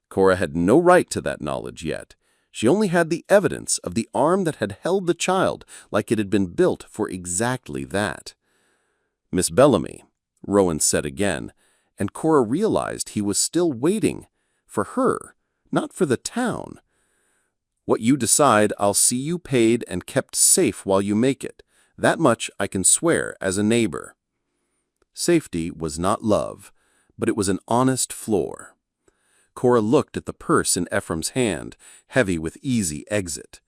Cora had no right to that knowledge yet. She only had the evidence of the arm that had held the child like it had been built for exactly that. "Miss Bellamy," Rowan said again, and Cora realized he was still waiting for her, not for the town. "What you decide, I'll see you paid and kept safe while you make it. That much I can swear as a neighbor." Safety was not love, but it was an honest floor. Cora looked at the purse in Ephraim's hand, heavy with easy exit.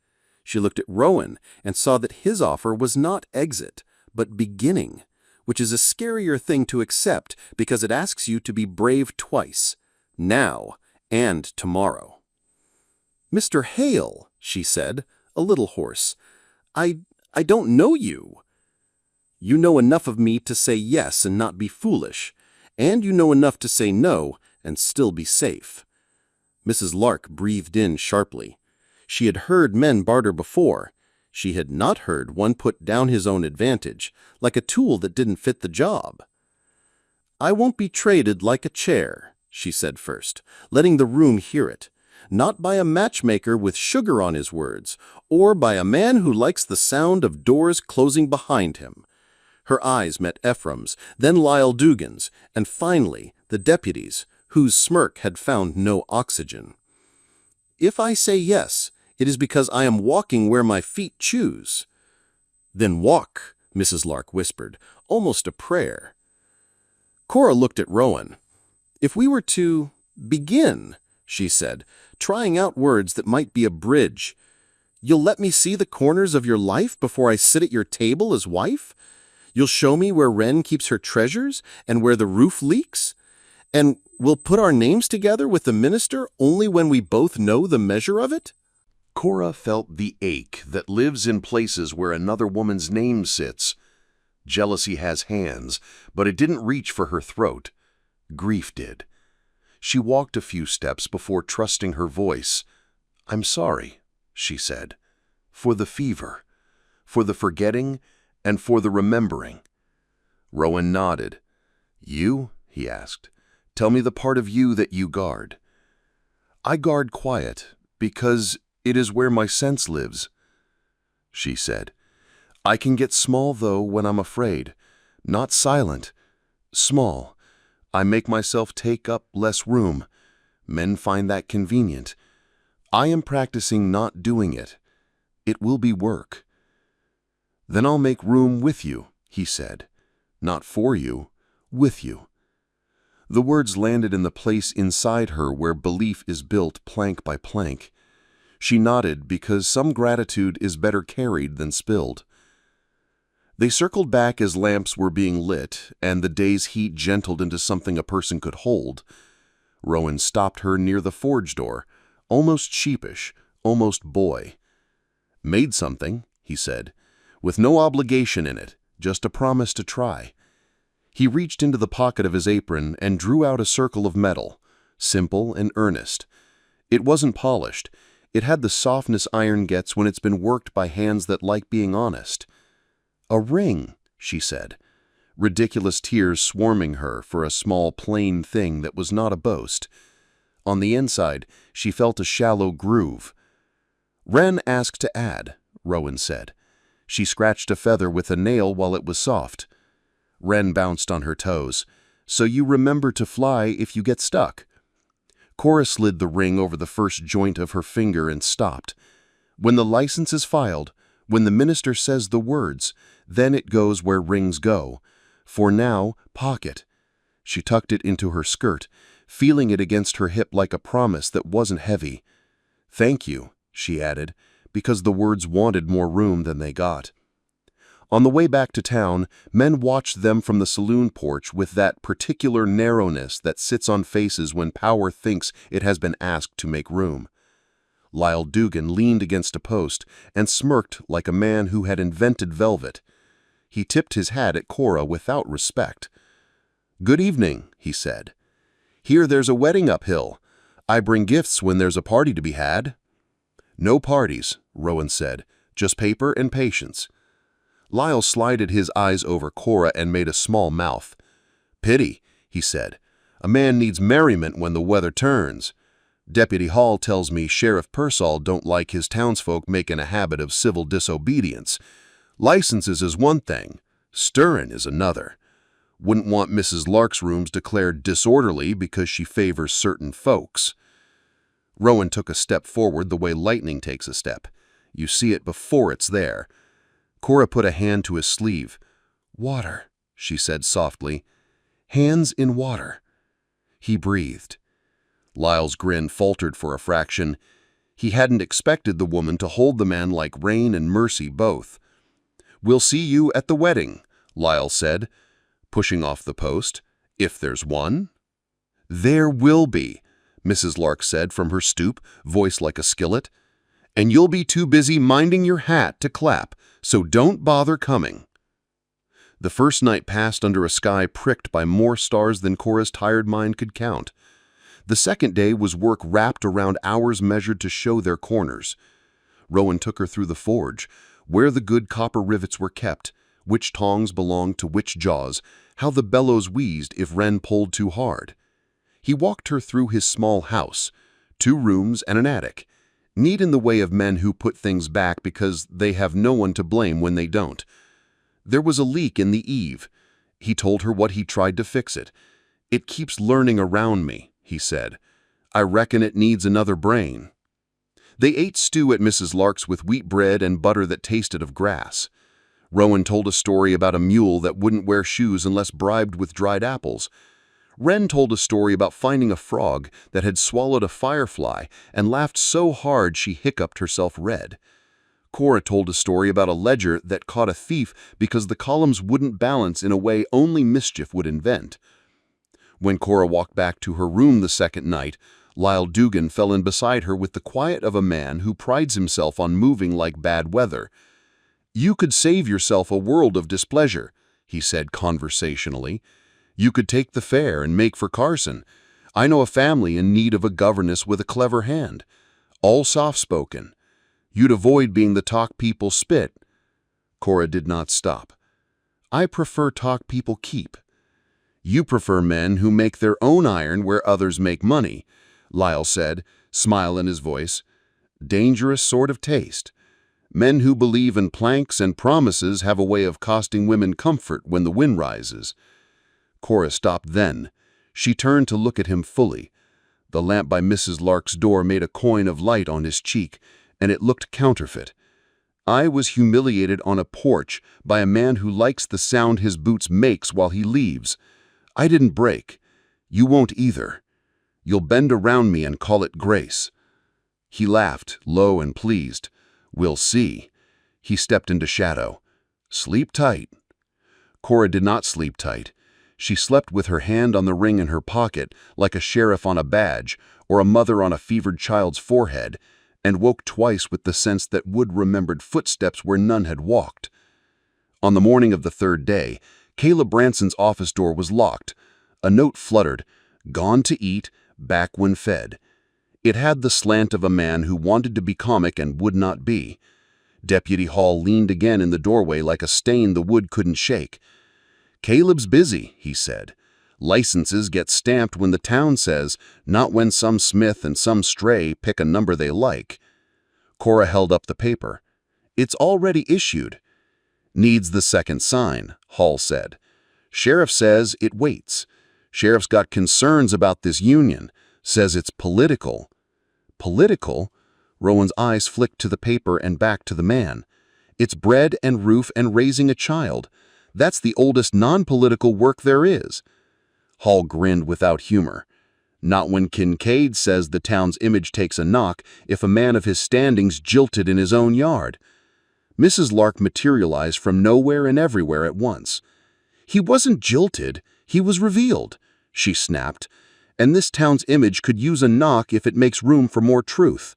She looked at Rowan and saw that his offer was not exit, but beginning, which is a scarier thing to accept because it asks you to be brave twice, now and tomorrow. "Mr. Hale," she said, a little hoarse, I don't know you." "You know enough of me to say yes and not be foolish, and you know enough to say no and still be safe." Mrs. Lark breathed in sharply. She had heard men barter before. She had not heard one put down his own advantage, like a tool that didn't fit the job. "I won't be traded like a chair," she said first, letting the room hear it. "Not by a matchmaker with sugar on his words, or by a man who likes the sound of doors closing behind him." Her eyes met Ephraim's, then Lyle Dugan's, and finally the deputy's, whose smirk had found no oxygen. "If I say yes, it is because I am walking where my feet choose." "Then walk," Mrs. Lark whispered, almost a prayer. Cora looked at Rowan. "If we were to begin," she said, trying out words that might be a bridge. "You'll let me see the corners of your life before I sit at your table as wife? You'll show me where Wren keeps her treasures and where the roof leaks? And we'll put our names together with the minister only when we both know the measure of it?" Cora felt the ache that lives in places where another woman's name sits. Jealousy has hands, but it didn't reach for her throat. Grief did. She walked a few steps before trusting her voice. "I'm sorry," she said, "for the fever, for the forgetting, and for the remembering." Rowan nodded. "You?" he asked. "Tell me the part of you that you guard." "I guard quiet, because it is where my sense lives," she said. "I can get small, though, when I'm afraid. Not silent. Small. I make myself take up less room. Men find that convenient. I am practicing not doing it. It will be work." "Then I'll make room with you," he said. "Not for you, with you." The words landed in the place inside her where belief is built plank by plank. She nodded because some gratitude is better carried than spilled. They circled back as lamps were being lit and the day's heat gentled into something a person could hold. Rowan stopped her near the forge door, almost sheepish, almost boy. "Made something," he said, "with no obligation in it, just a promise to try." He reached into the pocket of his apron and drew out a circle of metal, simple and earnest. It wasn't polished. It had the softness iron gets when it's been worked by hands that like being honest. "A ring," she said, ridiculous tears swarming her for a small, plain thing that was not a boast. On the inside, she felt a shallow groove. "Wren asked to add," Rowan said. She scratched a feather with a nail while it was soft. Wren bounced on her toes. "So you remember to fly if you get stuck." Cora slid the ring over the first joint of her finger and stopped. "When the license is filed, when the minister says the words, then it goes where rings go. For now, pocket." She tucked it into her skirt, feeling it against her hip like a promise that wasn't heavy. "Thank you," she added, because the words wanted more room than they got. On the way back to town, men watched them from the saloon porch with that particular narrowness that sits on faces when power thinks it has been asked to make room. Lyle Dugan leaned against a post and smirked like a man who had invented velvet. He tipped his hat at Cora without respect. "Good evening," he said. "Here there's a wedding uphill. I bring gifts when there's a party to be had." "No parties," Rowan said, "just paper and patience." Lyle slided his eyes over Cora and made a small mouth. "Pity," he said. "A man needs merriment when the weather turns. Deputy Hall tells me Sheriff Pearsall don't like his townsfolk making a habit of civil disobedience. Licenses is one thing, stirring is another. Wouldn't want Mrs. Lark's rooms declared disorderly because she favors certain folks." Rowan took a step forward the way lightning takes a step. You see it before it's there. Cora put a hand to his sleeve. "Water," she said softly. "Hands in water." He breathed. Lyle's grin faltered for a fraction. He hadn't expected the woman to hold the man like rain and mercy both. "We'll see you at the wedding," Lyle said, pushing off the post. "If there's one." "There will be," Mrs. Lark said from her stoop, voice like a skillet. "And you'll be too busy minding your hat to clap, so don't bother coming." The first night passed under a sky pricked by more stars than Cora's tired mind could count. The second day was work wrapped around hours measured to show their corners. Rowan took her through the forge, where the good copper rivets were kept, which tongs belonged to which jaws, how the bellows wheezed if Wren pulled too hard. He walked her through his small house, 2 rooms and an attic, neat in the way of men who put things back because they have no one to blame when they don't. There was a leak in the eave. He told her what he tried to fix it. "It keeps learning around me," he said. "I reckon it needs another brain." They ate stew at Mrs. Lark's with wheat bread and butter that tasted of grass. Rowan told a story about a mule that wouldn't wear shoes unless bribed with dried apples. Wren told a story about finding a frog that had swallowed a firefly and laughed so hard she hiccuped herself red. Cora told a story about a ledger that caught a thief because the columns wouldn't balance in a way only mischief would invent. When Cora walked back to her room the second night, Lyle Dugan fell in beside her with the quiet of a man who prides himself on moving like bad weather. "You could save yourself a world of displeasure," he said conversationally. "You could take the fair and make for Carson. I know a family in need of a governess with a clever hand. All soft-spoken. You'd avoid being the talk people spit." Cora did not stop. "I prefer talk people keep." "You prefer men who make their own iron where others make money," Lyle said, smile in his voice. "Dangerous sort of taste. Men who believe in planks and promises have a way of costing women comfort when the wind rises." Cora stopped then. She turned to look at him fully. The lamp by Mrs. Lark's door made a coin of light on his cheek, and it looked counterfeit. "I was humiliated on a porch by a man who likes the sound his boots makes while he leaves. I didn't break. You won't either. You'll bend around me and call it grace." He laughed, low and pleased. "We'll see." He stepped into shadow. "Sleep tight." Cora did not sleep tight. She slept with her hand on the ring in her pocket, like a sheriff on a badge, or a mother on a fevered child's forehead, and woke twice with the sense that Wood remembered footsteps where none had walked. On the morning of the third day, Caleb Branson's office door was locked. A note fluttered, "Gone to eat, back when fed." It had the slant of a man who wanted to be comic and would not be. Deputy Hall leaned again in the doorway like a stain the Wood couldn't shake. "Caleb's busy," he said. "Licenses get stamped when the town says, not when some Smith and some Stray pick a number they like." Cora held up the paper. "It's already issued." "Needs the second sign," Hall said. "Sheriff says it waits. Sheriff's got concerns about this union, says it's political." "Political?" Rowan's eyes flicked to the paper and back to the man. "It's bread and roof and raising a child. That's the oldest non-political work there is." Hall grinned without humor. "Not when Kincaid says the town's image takes a knock if a man of his standing's jilted in his own yard." Mrs. Lark materialized from nowhere and everywhere at once. "He wasn't jilted, he was revealed," she snapped. "And this town's image could use a knock if it makes room for more truth."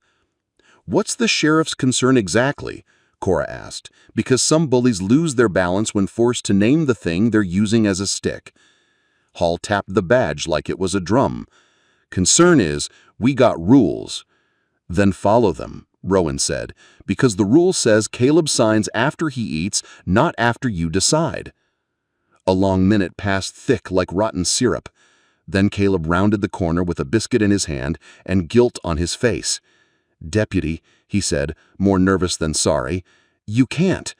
"What's the sheriff's concern exactly?" Cora asked, because some bullies lose their balance when forced to name the thing they're using as a stick. Hall tapped the badge like it was a drum. "Concern is, we got rules." "Then follow them," Rowan said, "because the rule says Caleb signs after he eats, not after you decide." A long minute passed thick like rotten syrup. Then Caleb rounded the corner with a biscuit in his hand and guilt on his face. "Deputy," he said, more nervous than sorry, "you can't."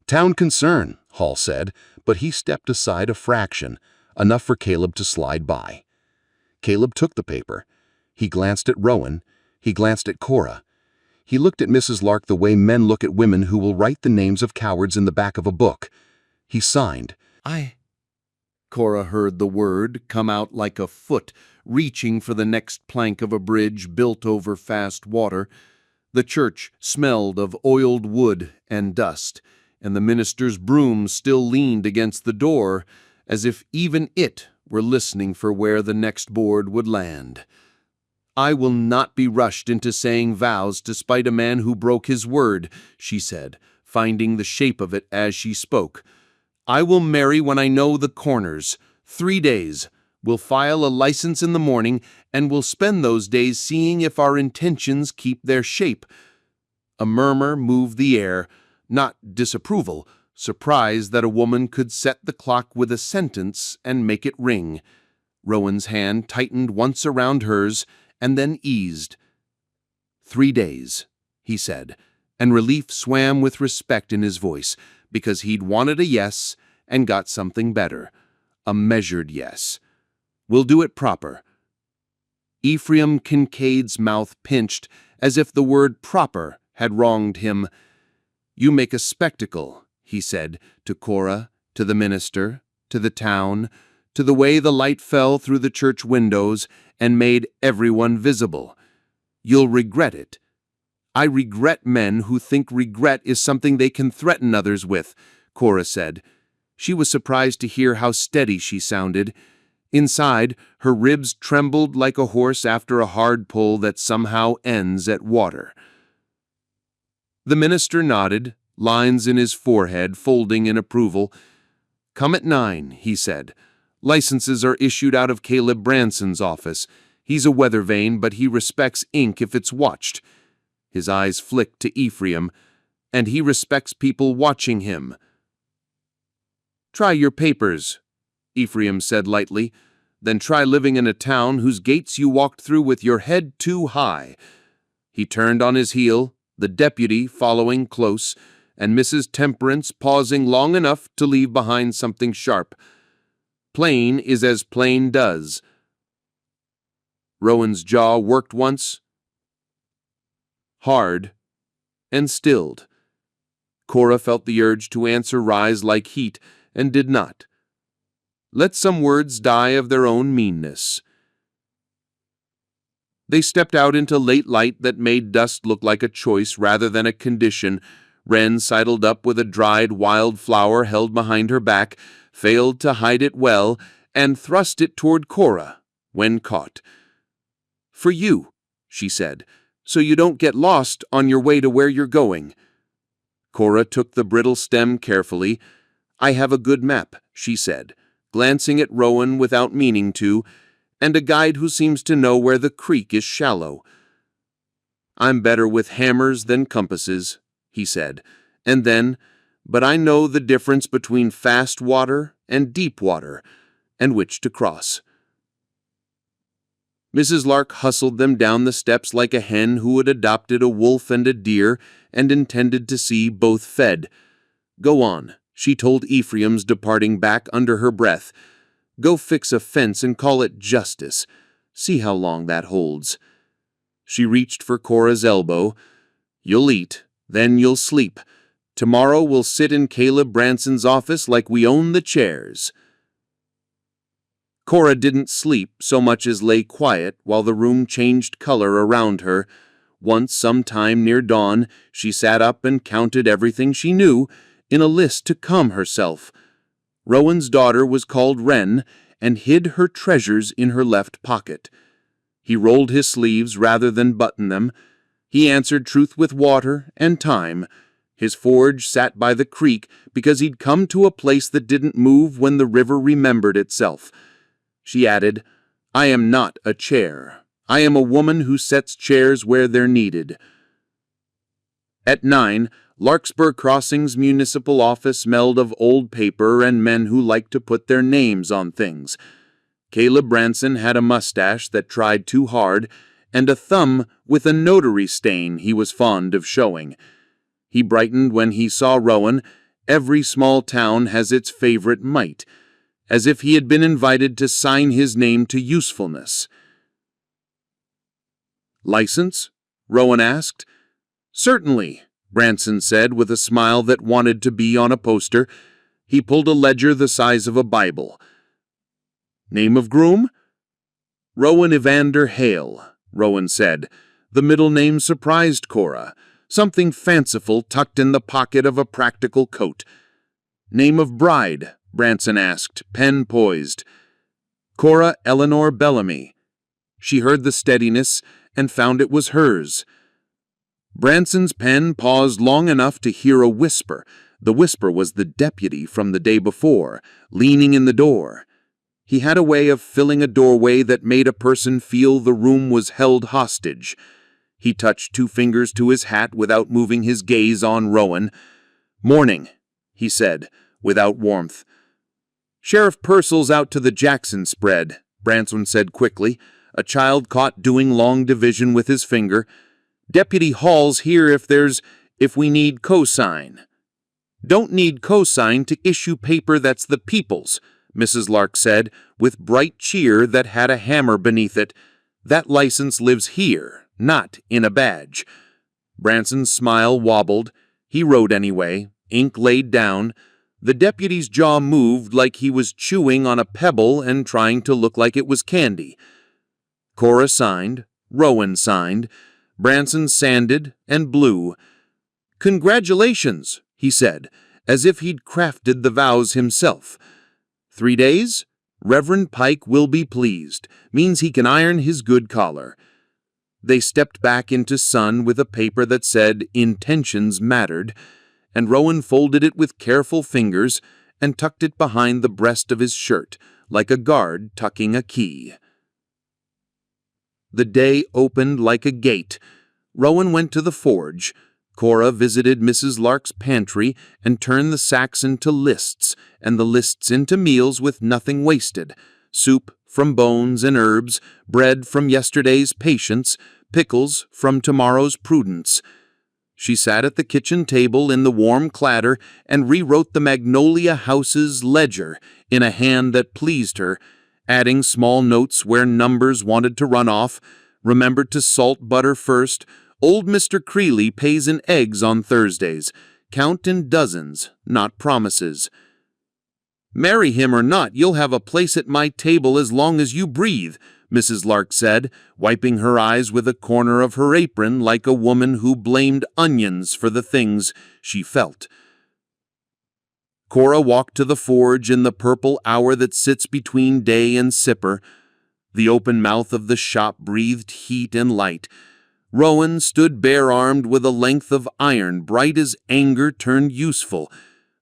"Town concern," Hall said, but he stepped aside a fraction, enough for Caleb to slide by. Caleb took the paper. He glanced at Rowan. He glanced at Cora. He looked at Mrs. Lark the way men look at women who will write the names of cowards in the back of a book. He signed. Cora heard the word come out like a foot reaching for the next plank of a bridge built over fast water. The church smelled of oiled wood and dust, and the minister's broom still leaned against the door, as if even it were listening for where the next board would land. "I will not be rushed into saying vows to spite a man who broke his word," she said, finding the shape of it as she spoke. "I will marry when I know the corners. 3 days. We'll file a license in the morning, and we'll spend those days seeing if our intentions keep their shape." A murmur moved the air, not disapproval, surprise that a woman could set the clock with a sentence and make it ring. Rowan's hand tightened once around hers and then eased. 3 days, he said, and relief swam with respect in his voice, because he'd wanted a yes and got something better, a measured yes. "We'll do it proper." Ephraim Kincaid's mouth pinched as if the word proper had wronged him. "You make a spectacle," he said, to Cora, to the minister, to the town, to the way the light fell through the church windows and made everyone visible. "You'll regret it." "I regret men who think regret is something they can threaten others with," Cora said. She was surprised to hear how steady she sounded. Inside, her ribs trembled like a horse after a hard pull that somehow ends at water. The minister nodded, lines in his forehead folding in approval. "Come at 9, he said. "Licenses are issued out of Caleb Branson's office. He's a weather vane, but he respects ink if it's watched." His eyes flicked to Ephraim, "And he respects people watching him." "Try your papers," Ephraim said lightly. "Then try living in a town whose gates you walked through with your head too high." He turned on his heel, the deputy following close, and Mrs. Temperance pausing long enough to leave behind something sharp. "Plain is as plain does." Rowan's jaw worked once, hard, and stilled. Cora felt the urge to answer rise like heat, and did not. Let some words die of their own meanness. They stepped out into late light that made dust look like a choice rather than a condition. Wren sidled up with a dried wild flower held behind her back, failed to hide it well, and thrust it toward Cora, when caught. "For you," she said, "so you don't get lost on your way to where you're going." Cora took the brittle stem carefully. "I have a good map," she said, glancing at Rowan without meaning to, "and a guide who seems to know where the creek is shallow." "I'm better with hammers than compasses," he said, and then, "but I know the difference between fast water and deep water, and which to cross." Mrs. Lark hustled them down the steps like a hen who had adopted a wolf and a deer and intended to see both fed. "Go on," she told Ephraim's departing back under her breath. "Go fix a fence and call it justice. See how long that holds." She reached for Cora's elbow. "You'll eat, then you'll sleep. Tomorrow we'll sit in Caleb Branson's office like we own the chairs." Cora didn't sleep so much as lay quiet while the room changed color around her. Once, sometime near dawn, she sat up and counted everything she knew in a list to calm herself. Rowan's daughter was called Wren and hid her treasures in her left pocket. He rolled his sleeves rather than button them. He answered truth with water and time. His forge sat by the creek because he'd come to a place that didn't move when the river remembered itself. She added, "I am not a chair. I am a woman who sets chairs where they're needed." At 9, Larkspur Crossing's municipal office smelled of old paper and men who liked to put their names on things. Caleb Branson had a mustache that tried too hard, and a thumb with a notary stain he was fond of showing. He brightened when he saw Rowan. Every small town has its favorite mite, as if he had been invited to sign his name to usefulness. "License?" Rowan asked. "Certainly," Branson said with a smile that wanted to be on a poster. He pulled a ledger the size of a Bible. "Name of groom?" "Rowan Evander Hale," Rowan said. The middle name surprised Cora, something fanciful tucked in the pocket of a practical coat. "Name of bride?" Branson asked, pen poised. "Cora Eleanor Bellamy." She heard the steadiness and found it was hers. Branson's pen paused long enough to hear a whisper. The whisper was the deputy from the day before, leaning in the door. He had a way of filling a doorway that made a person feel the room was held hostage. He touched 2 fingers to his hat without moving his gaze on Rowan. "Morning," he said, without warmth. "Sheriff Purcell's out to the Jackson spread," Branson said quickly, a child caught doing long division with his finger. "Deputy Hall's here if we need cosign." "Don't need cosign to issue paper that's the people's," Mrs. Lark said, with bright cheer that had a hammer beneath it. "That license lives here, not in a badge." Branson's smile wobbled. He wrote anyway, ink laid down. The deputy's jaw moved like he was chewing on a pebble and trying to look like it was candy. Cora signed, Rowan signed, Branson sanded and blew. "Congratulations," he said, as if he'd crafted the vows himself. 3 days? Reverend Pike will be pleased. Means he can iron his good collar. They stepped back into sun with a paper that said intentions mattered, and Rowan folded it with careful fingers and tucked it behind the breast of his shirt, like a guard tucking a key. The day opened like a gate. Rowan went to the forge. Cora visited Mrs. Lark's pantry and turned the sacks into lists, and the lists into meals with nothing wasted. Soup from bones and herbs, bread from yesterday's patience, pickles from tomorrow's prudence. She sat at the kitchen table in the warm clatter and rewrote the Magnolia House's ledger in a hand that pleased her, adding small notes where numbers wanted to run off. Remembered to salt butter first. Old Mr. Creeley pays in eggs on Thursdays. Count in dozens, not promises. "Marry him or not, you'll have a place at my table as long as you breathe," Mrs. Lark said, wiping her eyes with a corner of her apron like a woman who blamed onions for the things she felt. Cora walked to the forge in the purple hour that sits between day and sipper. The open mouth of the shop breathed heat and light. Rowan stood bare-armed with a length of iron bright as anger turned useful.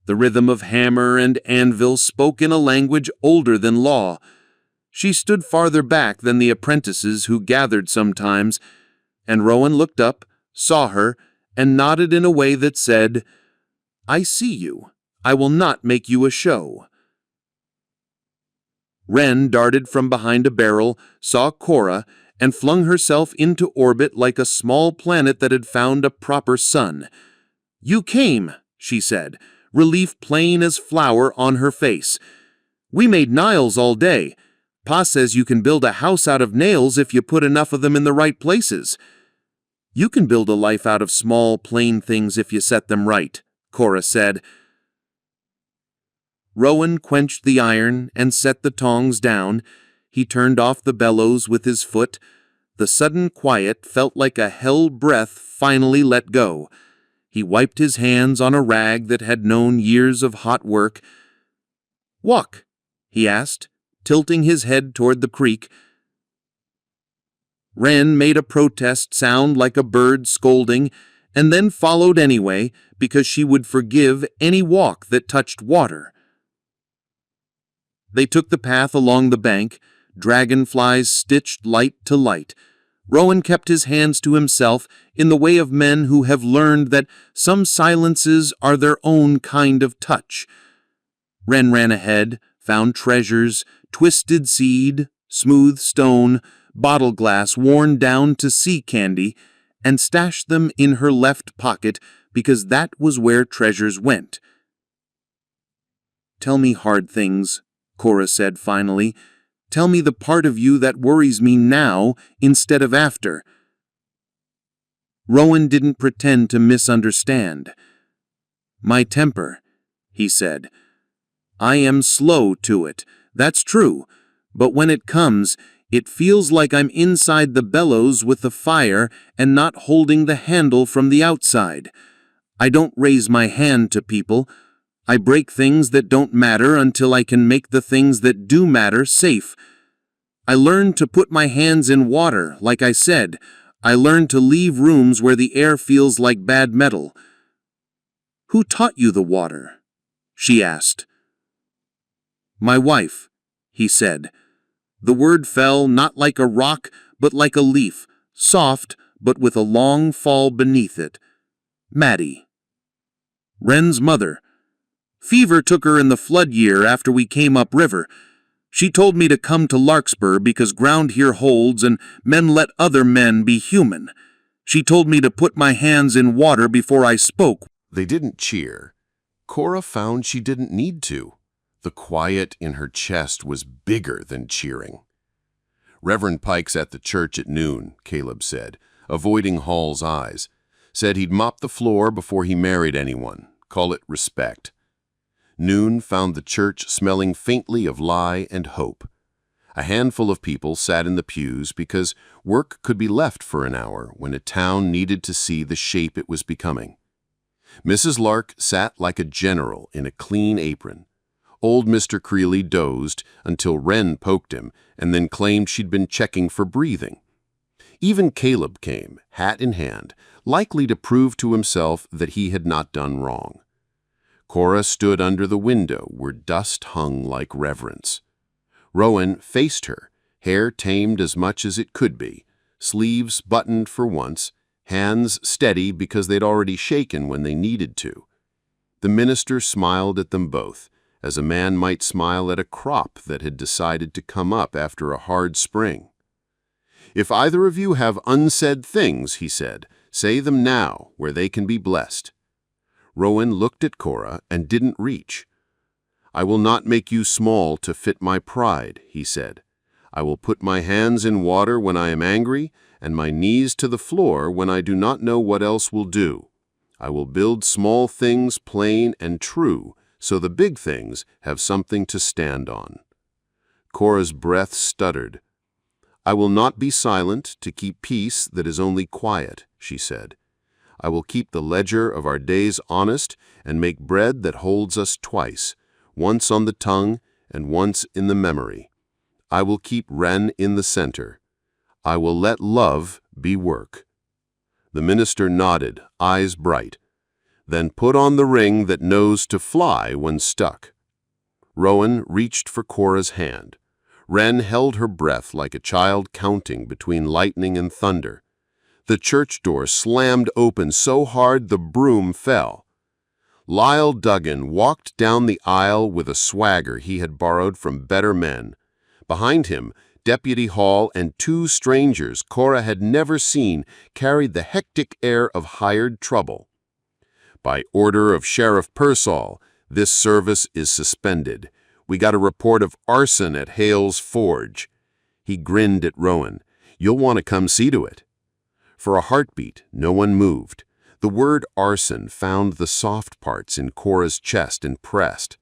The rhythm of hammer and anvil spoke in a language older than law. She stood farther back than the apprentices who gathered sometimes, and Rowan looked up, saw her, and nodded in a way that said, "I see you. I will not make you a show." Wren darted from behind a barrel, saw Cora, and flung herself into orbit like a small planet that had found a proper sun. "You came," she said, relief plain as flour on her face. "We made Niles all day. Pa says you can build a house out of nails if you put enough of them in the right places." "You can build a life out of small, plain things if you set them right," Cora said. Rowan quenched the iron and set the tongs down. He turned off the bellows with his foot. The sudden quiet felt like a hell breath finally let go. He wiped his hands on a rag that had known years of hot work. "Walk?" he asked, tilting his head toward the creek. Wren made a protest sound like a bird scolding, and then followed anyway because she would forgive any walk that touched water. They took the path along the bank, dragonflies stitched light to light. Rowan kept his hands to himself in the way of men who have learned that some silences are their own kind of touch. Wren ran ahead, found treasures, twisted seed, smooth stone, bottle glass worn down to sea candy, and stashed them in her left pocket because that was where treasures went. "Tell me hard things," Cora said finally. "Tell me the part of you that worries me now instead of after." Rowan didn't pretend to misunderstand. "My temper," he said. "I am slow to it, that's true, but when it comes, it feels like I'm inside the bellows with the fire and not holding the handle from the outside. I don't raise my hand to people. I break things that don't matter until I can make the things that do matter safe. I learned to put my hands in water, like I said. I learned to leave rooms where the air feels like bad metal." "Who taught you the water?" she asked. "My wife," he said. The word fell not like a rock, but like a leaf, soft, but with a long fall beneath it. "Maddie." "Wren's mother. Fever took her in the flood year after we came upriver. She told me to come to Larkspur because ground here holds and men let other men be human. She told me to put my hands in water before I spoke." They didn't cheer. Cora found she didn't need to. The quiet in her chest was bigger than cheering. "Reverend Pike's at the church at noon," Caleb said, avoiding Hall's eyes. "Said he'd mop the floor before he married anyone. Call it respect." Noon found the church smelling faintly of lie and hope. A handful of people sat in the pews because work could be left for an hour when a town needed to see the shape it was becoming. Mrs. Lark sat like a general in a clean apron. Old Mr. Creeley dozed until Wren poked him and then claimed she'd been checking for breathing. Even Caleb came, hat in hand, likely to prove to himself that he had not done wrong. Cora stood under the window where dust hung like reverence. Rowan faced her, hair tamed as much as it could be, sleeves buttoned for once, hands steady because they'd already shaken when they needed to. The minister smiled at them both, as a man might smile at a crop that had decided to come up after a hard spring. "If either of you have unsaid things," he said, "say them now, where they can be blessed." Rowan looked at Cora and didn't reach. "I will not make you small to fit my pride," he said. "I will put my hands in water when I am angry, and my knees to the floor when I do not know what else will do. I will build small things plain and true, so the big things have something to stand on. Cora's breath stuttered. "I will not be silent to keep peace that is only quiet," she said. "I will keep the ledger of our days honest and make bread that holds us twice, once on the tongue and once in the memory. I will keep Ren in the center. I will let love be work." The minister nodded, eyes bright. "Then put on the ring that knows to fly when stuck." Rowan reached for Cora's hand. Ren held her breath like a child counting between lightning and thunder. The church door slammed open so hard the broom fell. Lyle Duggan walked down the aisle with a swagger he had borrowed from better men. Behind him, Deputy Hall and two strangers Cora had never seen carried the hectic air of hired trouble. "By order of Sheriff Pearsall, this service is suspended. We got a report of arson at Hale's Forge." He grinned at Rowan. "You'll want to come see to it." For a heartbeat, no one moved. The word arson found the soft parts in Cora's chest and pressed.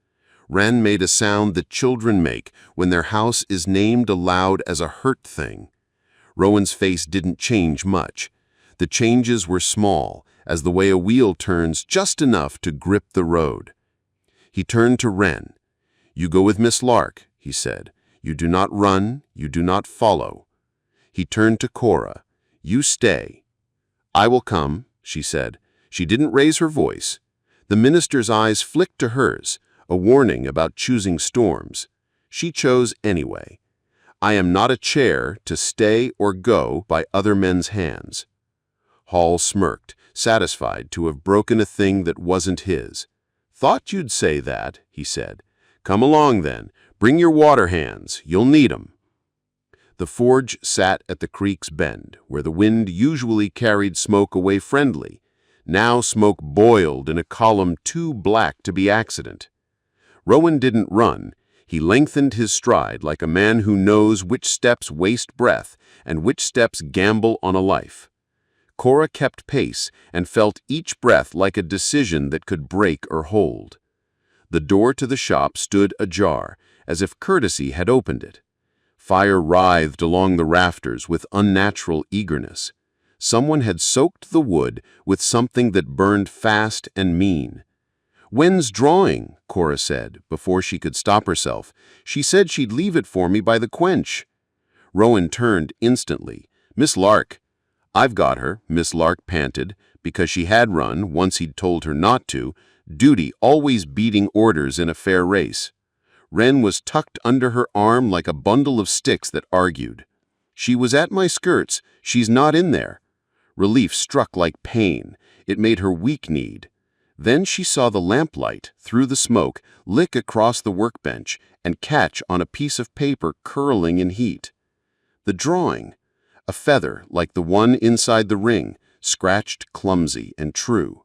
Ren made a sound that children make when their house is named aloud as a hurt thing. Rowan's face didn't change much. The changes were small, as the way a wheel turns just enough to grip the road. He turned to Ren. "You go with Miss Lark," he said. "You do not run, you do not follow." He turned to Cora. "You stay." "I will come," she said. She didn't raise her voice. The minister's eyes flicked to hers, a warning about choosing storms. She chose anyway. "I am not a chair to stay or go by other men's hands." Hall smirked, satisfied to have broken a thing that wasn't his. "Thought you'd say that," he said. "Come along then. Bring your water hands. You'll need 'em." The forge sat at the creek's bend, where the wind usually carried smoke away friendly. Now smoke boiled in a column too black to be accident. Rowan didn't run. He lengthened his stride like a man who knows which steps waste breath and which steps gamble on a life. Cora kept pace and felt each breath like a decision that could break or hold. The door to the shop stood ajar, as if courtesy had opened it. Fire writhed along the rafters with unnatural eagerness. Someone had soaked the wood with something that burned fast and mean. "When's drawing?" Cora said, before she could stop herself. "She said she'd leave it for me by the quench." Rowan turned instantly. "Miss Lark." "I've got her," Miss Lark panted, because she had run once he'd told her not to, duty always beating orders in a fair race. Ren was tucked under her arm like a bundle of sticks that argued. "She was at my skirts. She's not in there." Relief struck like pain. It made her weak-kneed. Then she saw the lamplight, through the smoke, lick across the workbench and catch on a piece of paper curling in heat. The drawing, a feather like the one inside the ring, scratched clumsy and true.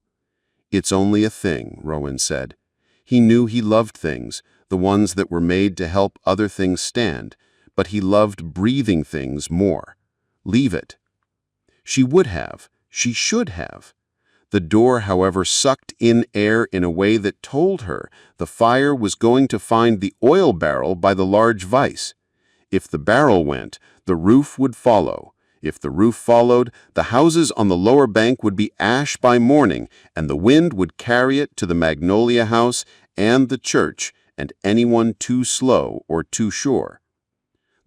"It's only a thing," Rowan said. He knew he loved things, the ones that were made to help other things stand, but he loved breathing things more. Leave it. She would have. She should have. The door, however, sucked in air in a way that told her the fire was going to find the oil barrel by the large vise. If the barrel went, the roof would follow. If the roof followed, the houses on the lower bank would be ash by morning, and the wind would carry it to the Magnolia House and the church, and anyone too slow or too sure.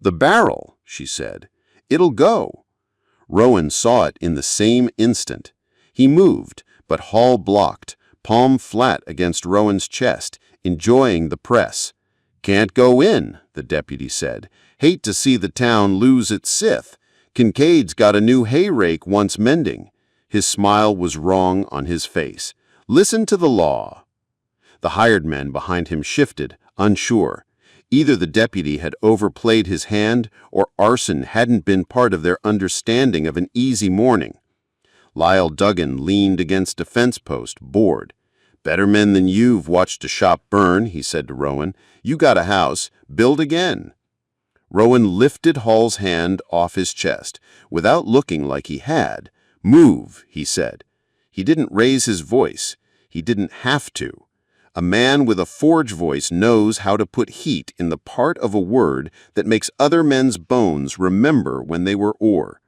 "The barrel," she said. "It'll go." Rowan saw it in the same instant. He moved, but Hall blocked, palm flat against Rowan's chest, enjoying the press. "Can't go in," the deputy said. "Hate to see the town lose its Sith. Kincaid's got a new hay rake wants mending." His smile was wrong on his face. "Listen to the law." The hired men behind him shifted, unsure. Either the deputy had overplayed his hand, or arson hadn't been part of their understanding of an easy morning. Lyle Duggan leaned against a fence post, bored. "Better men than you've watched a shop burn," he said to Rowan. "You got a house. Build again." Rowan lifted Hall's hand off his chest, without looking like he had. "Move," he said. He didn't raise his voice. He didn't have to. A man with a forge voice knows how to put heat in the part of a word that makes other men's bones remember when they were ore.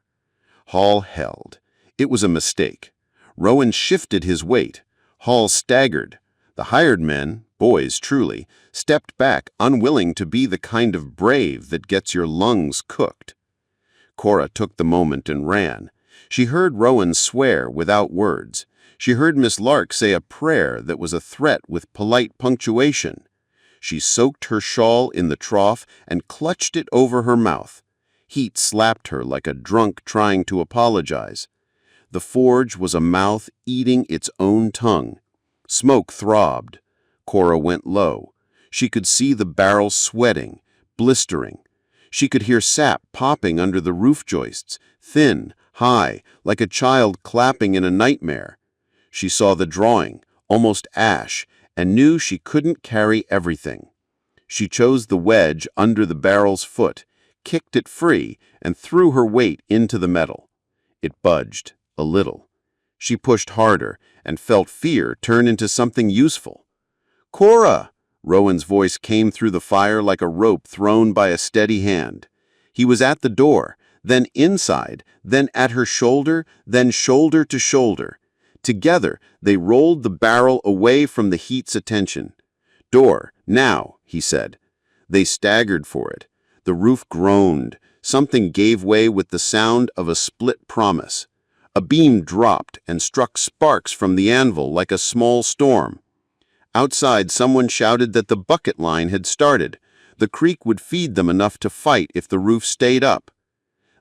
Hall held. It was a mistake. Rowan shifted his weight. Hall staggered. The hired men, boys truly, stepped back, unwilling to be the kind of brave that gets your lungs cooked. Cora took the moment and ran. She heard Rowan swear without words. She heard Miss Lark say a prayer that was a threat with polite punctuation. She soaked her shawl in the trough and clutched it over her mouth. Heat slapped her like a drunk trying to apologize. The forge was a mouth eating its own tongue. Smoke throbbed. Cora went low. She could see the barrel sweating, blistering. She could hear sap popping under the roof joists, thin, high, like a child clapping in a nightmare. She saw the drawing, almost ash, and knew she couldn't carry everything. She chose the wedge under the barrel's foot, kicked it free, and threw her weight into the metal. It budged, a little. She pushed harder and felt fear turn into something useful. "Cora!" Rowan's voice came through the fire like a rope thrown by a steady hand. He was at the door, then inside, then at her shoulder, then shoulder to shoulder. Together, they rolled the barrel away from the heat's attention. "Door, now," he said. They staggered for it. The roof groaned. Something gave way with the sound of a split promise. A beam dropped and struck sparks from the anvil like a small storm. Outside, someone shouted that the bucket line had started. The creek would feed them enough to fight if the roof stayed up.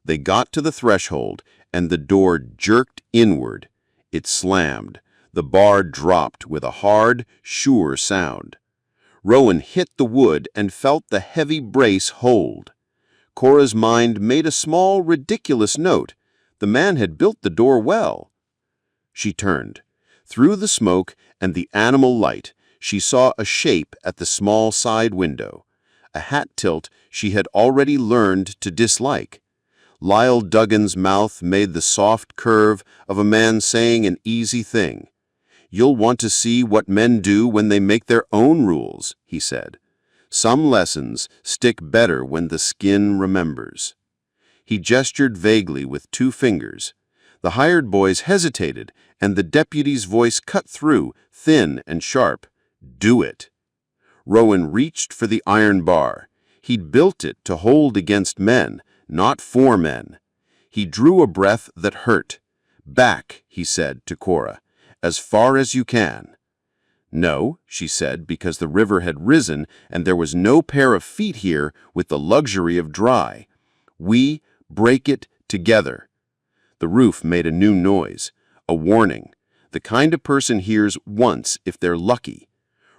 They got to the threshold, and the door jerked inward. It slammed. The bar dropped with a hard, sure sound. Rowan hit the wood and felt the heavy brace hold. Cora's mind made a small, ridiculous note. The man had built the door well. She turned. Through the smoke and the animal light, she saw a shape at the small side window, a hat tilt she had already learned to dislike. Lyle Duggan's mouth made the soft curve of a man saying an easy thing. "You'll want to see what men do when they make their own rules," he said. "Some lessons stick better when the skin remembers." He gestured vaguely with 2 fingers. The hired boys hesitated, and the deputy's voice cut through, thin and sharp. "Do it." Rowan reached for the iron bar. He'd built it to hold against men, not for men. He drew a breath that hurt. "Back," he said to Cora, "as far as you can." "No," she said, because the river had risen and there was no pair of feet here with the luxury of dry. "We break it together." The roof made a new noise, a warning, the kind a person hears once if they're lucky.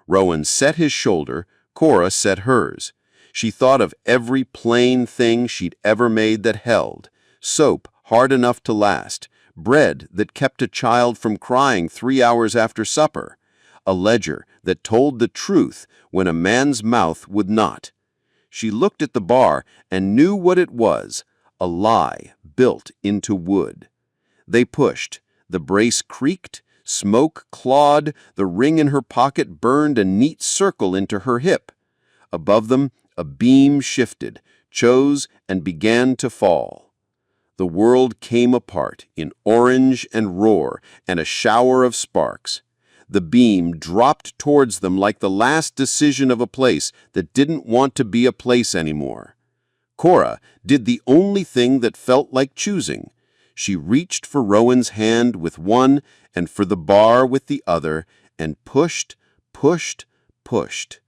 Rowan set his shoulder, Cora set hers. She thought of every plain thing she'd ever made that held: soap hard enough to last, bread that kept a child from crying 3 hours after supper, a ledger that told the truth when a man's mouth would not. She looked at the bar and knew what it was: a lie built into wood. They pushed. The brace creaked. Smoke clawed. The ring in her pocket burned a neat circle into her hip. Above them, a beam shifted, chose, and began to fall. The world came apart in orange and roar and a shower of sparks. The beam dropped towards them like the last decision of a place that didn't want to be a place anymore. Cora did the only thing that felt like choosing. She reached for Rowan's hand with one and for the bar with the other, and pushed, pushed, pushed.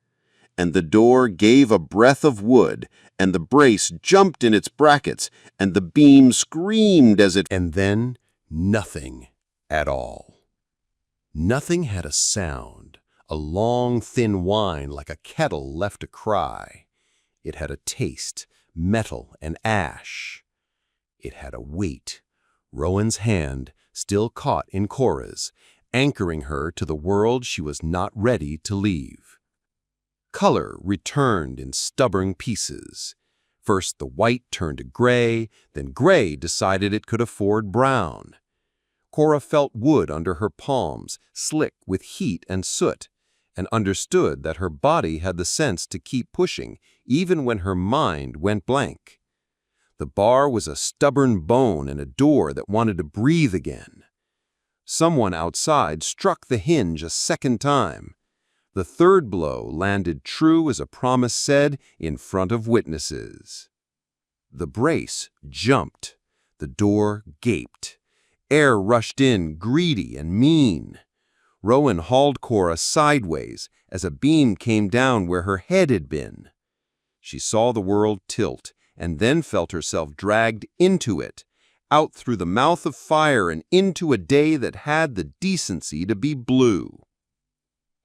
And the door gave a breath of wood, and the brace jumped in its brackets, and the beam screamed as it... And then nothing at all. Nothing had a sound, a long, thin whine like a kettle left to cry. It had a taste, metal and ash. It had a weight. Rowan's hand still caught in Cora's, anchoring her to the world she was not ready to leave. Color returned in stubborn pieces. First the white turned to gray, then gray decided it could afford brown. Cora felt wood under her palms, slick with heat and soot, and understood that her body had the sense to keep pushing even when her mind went blank. The bar was a stubborn bone and a door that wanted to breathe again. Someone outside struck the hinge a second time. The third blow landed true as a promise said in front of witnesses. The brace jumped. The door gaped. Air rushed in, greedy and mean. Rowan hauled Cora sideways as a beam came down where her head had been. She saw the world tilt and then felt herself dragged into it, out through the mouth of fire and into a day that had the decency to be blue.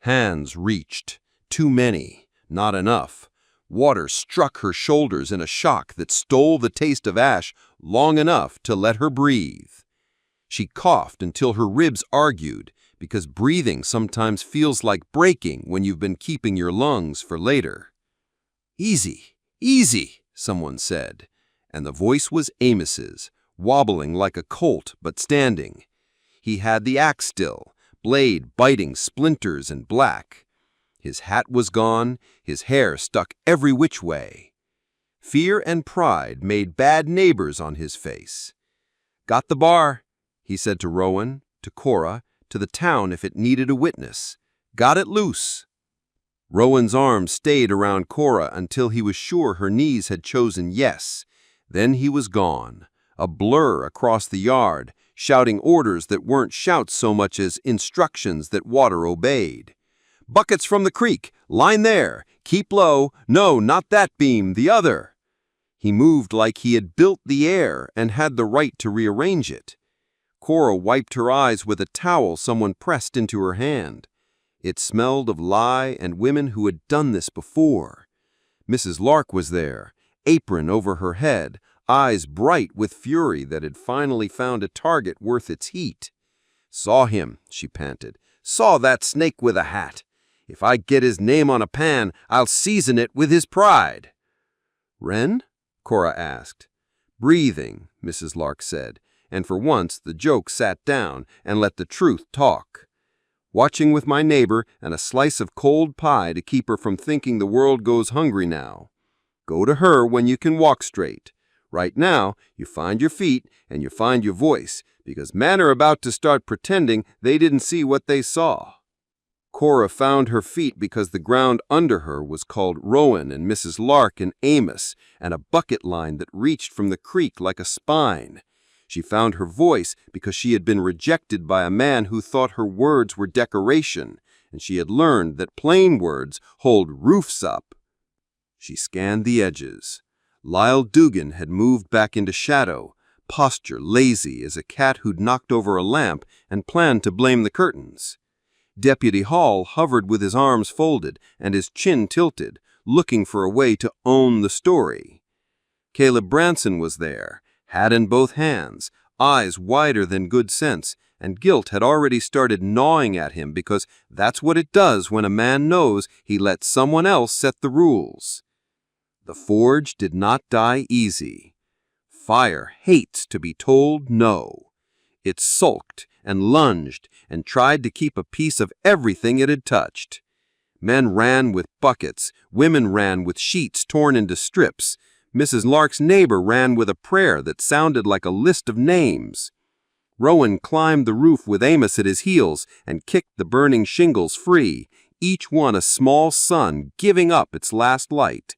Hands reached. Too many. Not enough. Water struck her shoulders in a shock that stole the taste of ash long enough to let her breathe. She coughed until her ribs argued, because breathing sometimes feels like breaking when you've been keeping your lungs for later. "Easy, easy," someone said, and the voice was Amos's, wobbling like a colt but standing. He had the axe still, blade biting splinters and black. His hat was gone, his hair stuck every which way. Fear and pride made bad neighbors on his face. "Got the bar," he said to Rowan, to Cora, to the town if it needed a witness. "Got it loose." Rowan's arms stayed around Cora until he was sure her knees had chosen yes. Then he was gone, a blur across the yard, shouting orders that weren't shouts so much as instructions that water obeyed. "Buckets from the creek, line there, keep low, no, not that beam, the other." He moved like he had built the air and had the right to rearrange it. Cora wiped her eyes with a towel someone pressed into her hand. It smelled of lye and women who had done this before. Mrs. Lark was there, apron over her head, eyes bright with fury that had finally found a target worth its heat. "Saw him," she panted. "Saw that snake with a hat. If I get his name on a pan, I'll season it with his pride." "Wren?" Cora asked. "Breathing," Mrs. Lark said, and for once the joke sat down and let the truth talk. "Watching with my neighbor and a slice of cold pie to keep her from thinking the world goes hungry now. Go to her when you can walk straight. Right now, you find your feet and you find your voice, because men are about to start pretending they didn't see what they saw." Cora found her feet because the ground under her was called Rowan and Mrs. Lark and Amos, and a bucket line that reached from the creek like a spine. She found her voice because she had been rejected by a man who thought her words were decoration, and she had learned that plain words hold roofs up. She scanned the edges. Lyle Dugan had moved back into shadow, posture lazy as a cat who'd knocked over a lamp and planned to blame the curtains. Deputy Hall hovered with his arms folded and his chin tilted, looking for a way to own the story. Caleb Branson was there, hat in both hands, eyes wider than good sense, and guilt had already started gnawing at him because that's what it does when a man knows he let someone else set the rules. The forge did not die easy. Fire hates to be told no. It sulked and lunged and tried to keep a piece of everything it had touched. Men ran with buckets, women ran with sheets torn into strips. Mrs. Lark's neighbor ran with a prayer that sounded like a list of names. Rowan climbed the roof with Amos at his heels and kicked the burning shingles free, each one a small sun giving up its last light.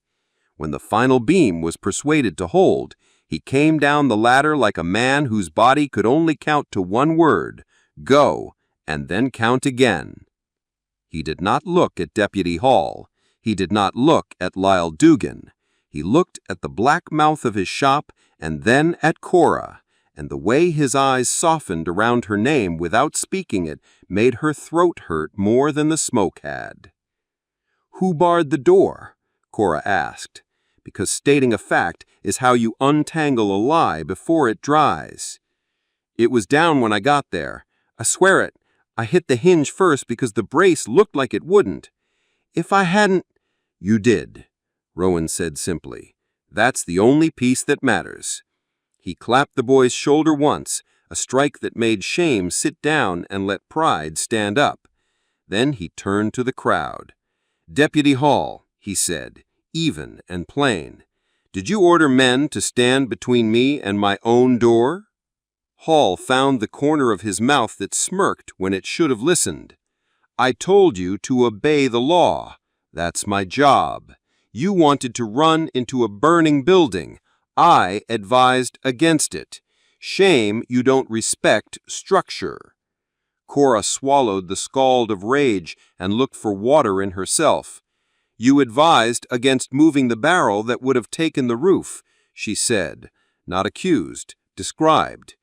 When the final beam was persuaded to hold, he came down the ladder like a man whose body could only count to one word, go, and then count again. He did not look at Deputy Hall. He did not look at Lyle Dugan. He looked at the black mouth of his shop and then at Cora, and the way his eyes softened around her name without speaking it made her throat hurt more than the smoke had. "Who barred the door?" Cora asked, because stating a fact is how you untangle a lie before it dries. "It was down when I got there. I swear it. I hit the hinge first because the brace looked like it wouldn't. If I hadn't—" "You did," Rowan said simply. "That's the only piece that matters." He clapped the boy's shoulder once, a strike that made shame sit down and let pride stand up. Then he turned to the crowd. "Deputy Hall," he said, even and plain, "did you order men to stand between me and my own door?" Hall found the corner of his mouth that smirked when it should have listened. "I told you to obey the law. That's my job. You wanted to run into a burning building. I advised against it. Shame you don't respect structure." Cora swallowed the scald of rage and looked for water in herself. "You advised against moving the barrel that would have taken the roof," she said, not accused, described.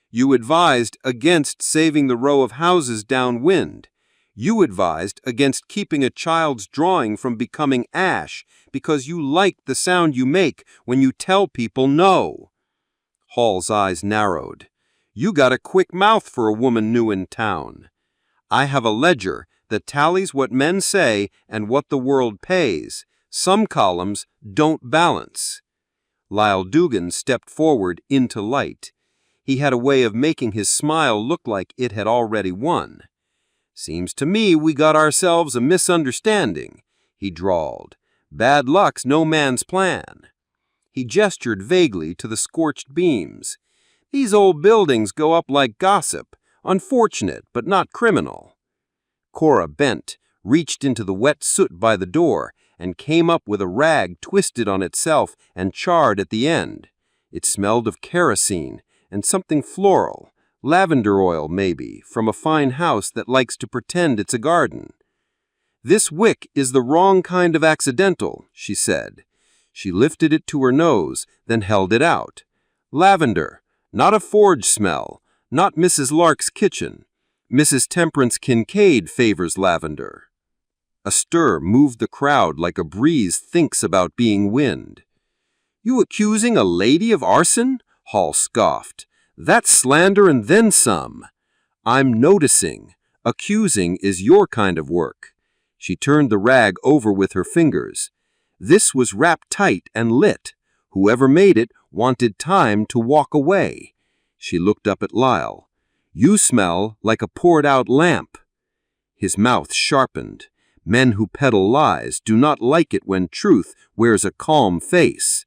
"You advised against saving the row of houses downwind. You advised against keeping a child's drawing from becoming ash because you like the sound you make when you tell people no." Hall's eyes narrowed. "You got a quick mouth for a woman new in town. I have a ledger that tallies what men say and what the world pays. Some columns don't balance." Lyle Dugan stepped forward into light. He had a way of making his smile look like it had already won. "Seems to me we got ourselves a misunderstanding," he drawled. "Bad luck's no man's plan." He gestured vaguely to the scorched beams. "These old buildings go up like gossip, unfortunate but not criminal." Cora bent, reached into the wet soot by the door, and came up with a rag twisted on itself and charred at the end. It smelled of kerosene and something floral, lavender oil maybe, from a fine house that likes to pretend it's a garden. "This wick is the wrong kind of accidental," she said. She lifted it to her nose, then held it out. "Lavender, not a forge smell, not Mrs. Lark's kitchen. Mrs. Temperance Kincaid favors lavender." A stir moved the crowd like a breeze thinks about being wind. "You accusing a lady of arson?" Hall scoffed. "That's slander and then some." "I'm noticing. Accusing is your kind of work." She turned the rag over with her fingers. "This was wrapped tight and lit. Whoever made it wanted time to walk away." She looked up at Lyle. "You smell like a poured-out lamp." His mouth sharpened. Men who peddle lies do not like it when truth wears a calm face.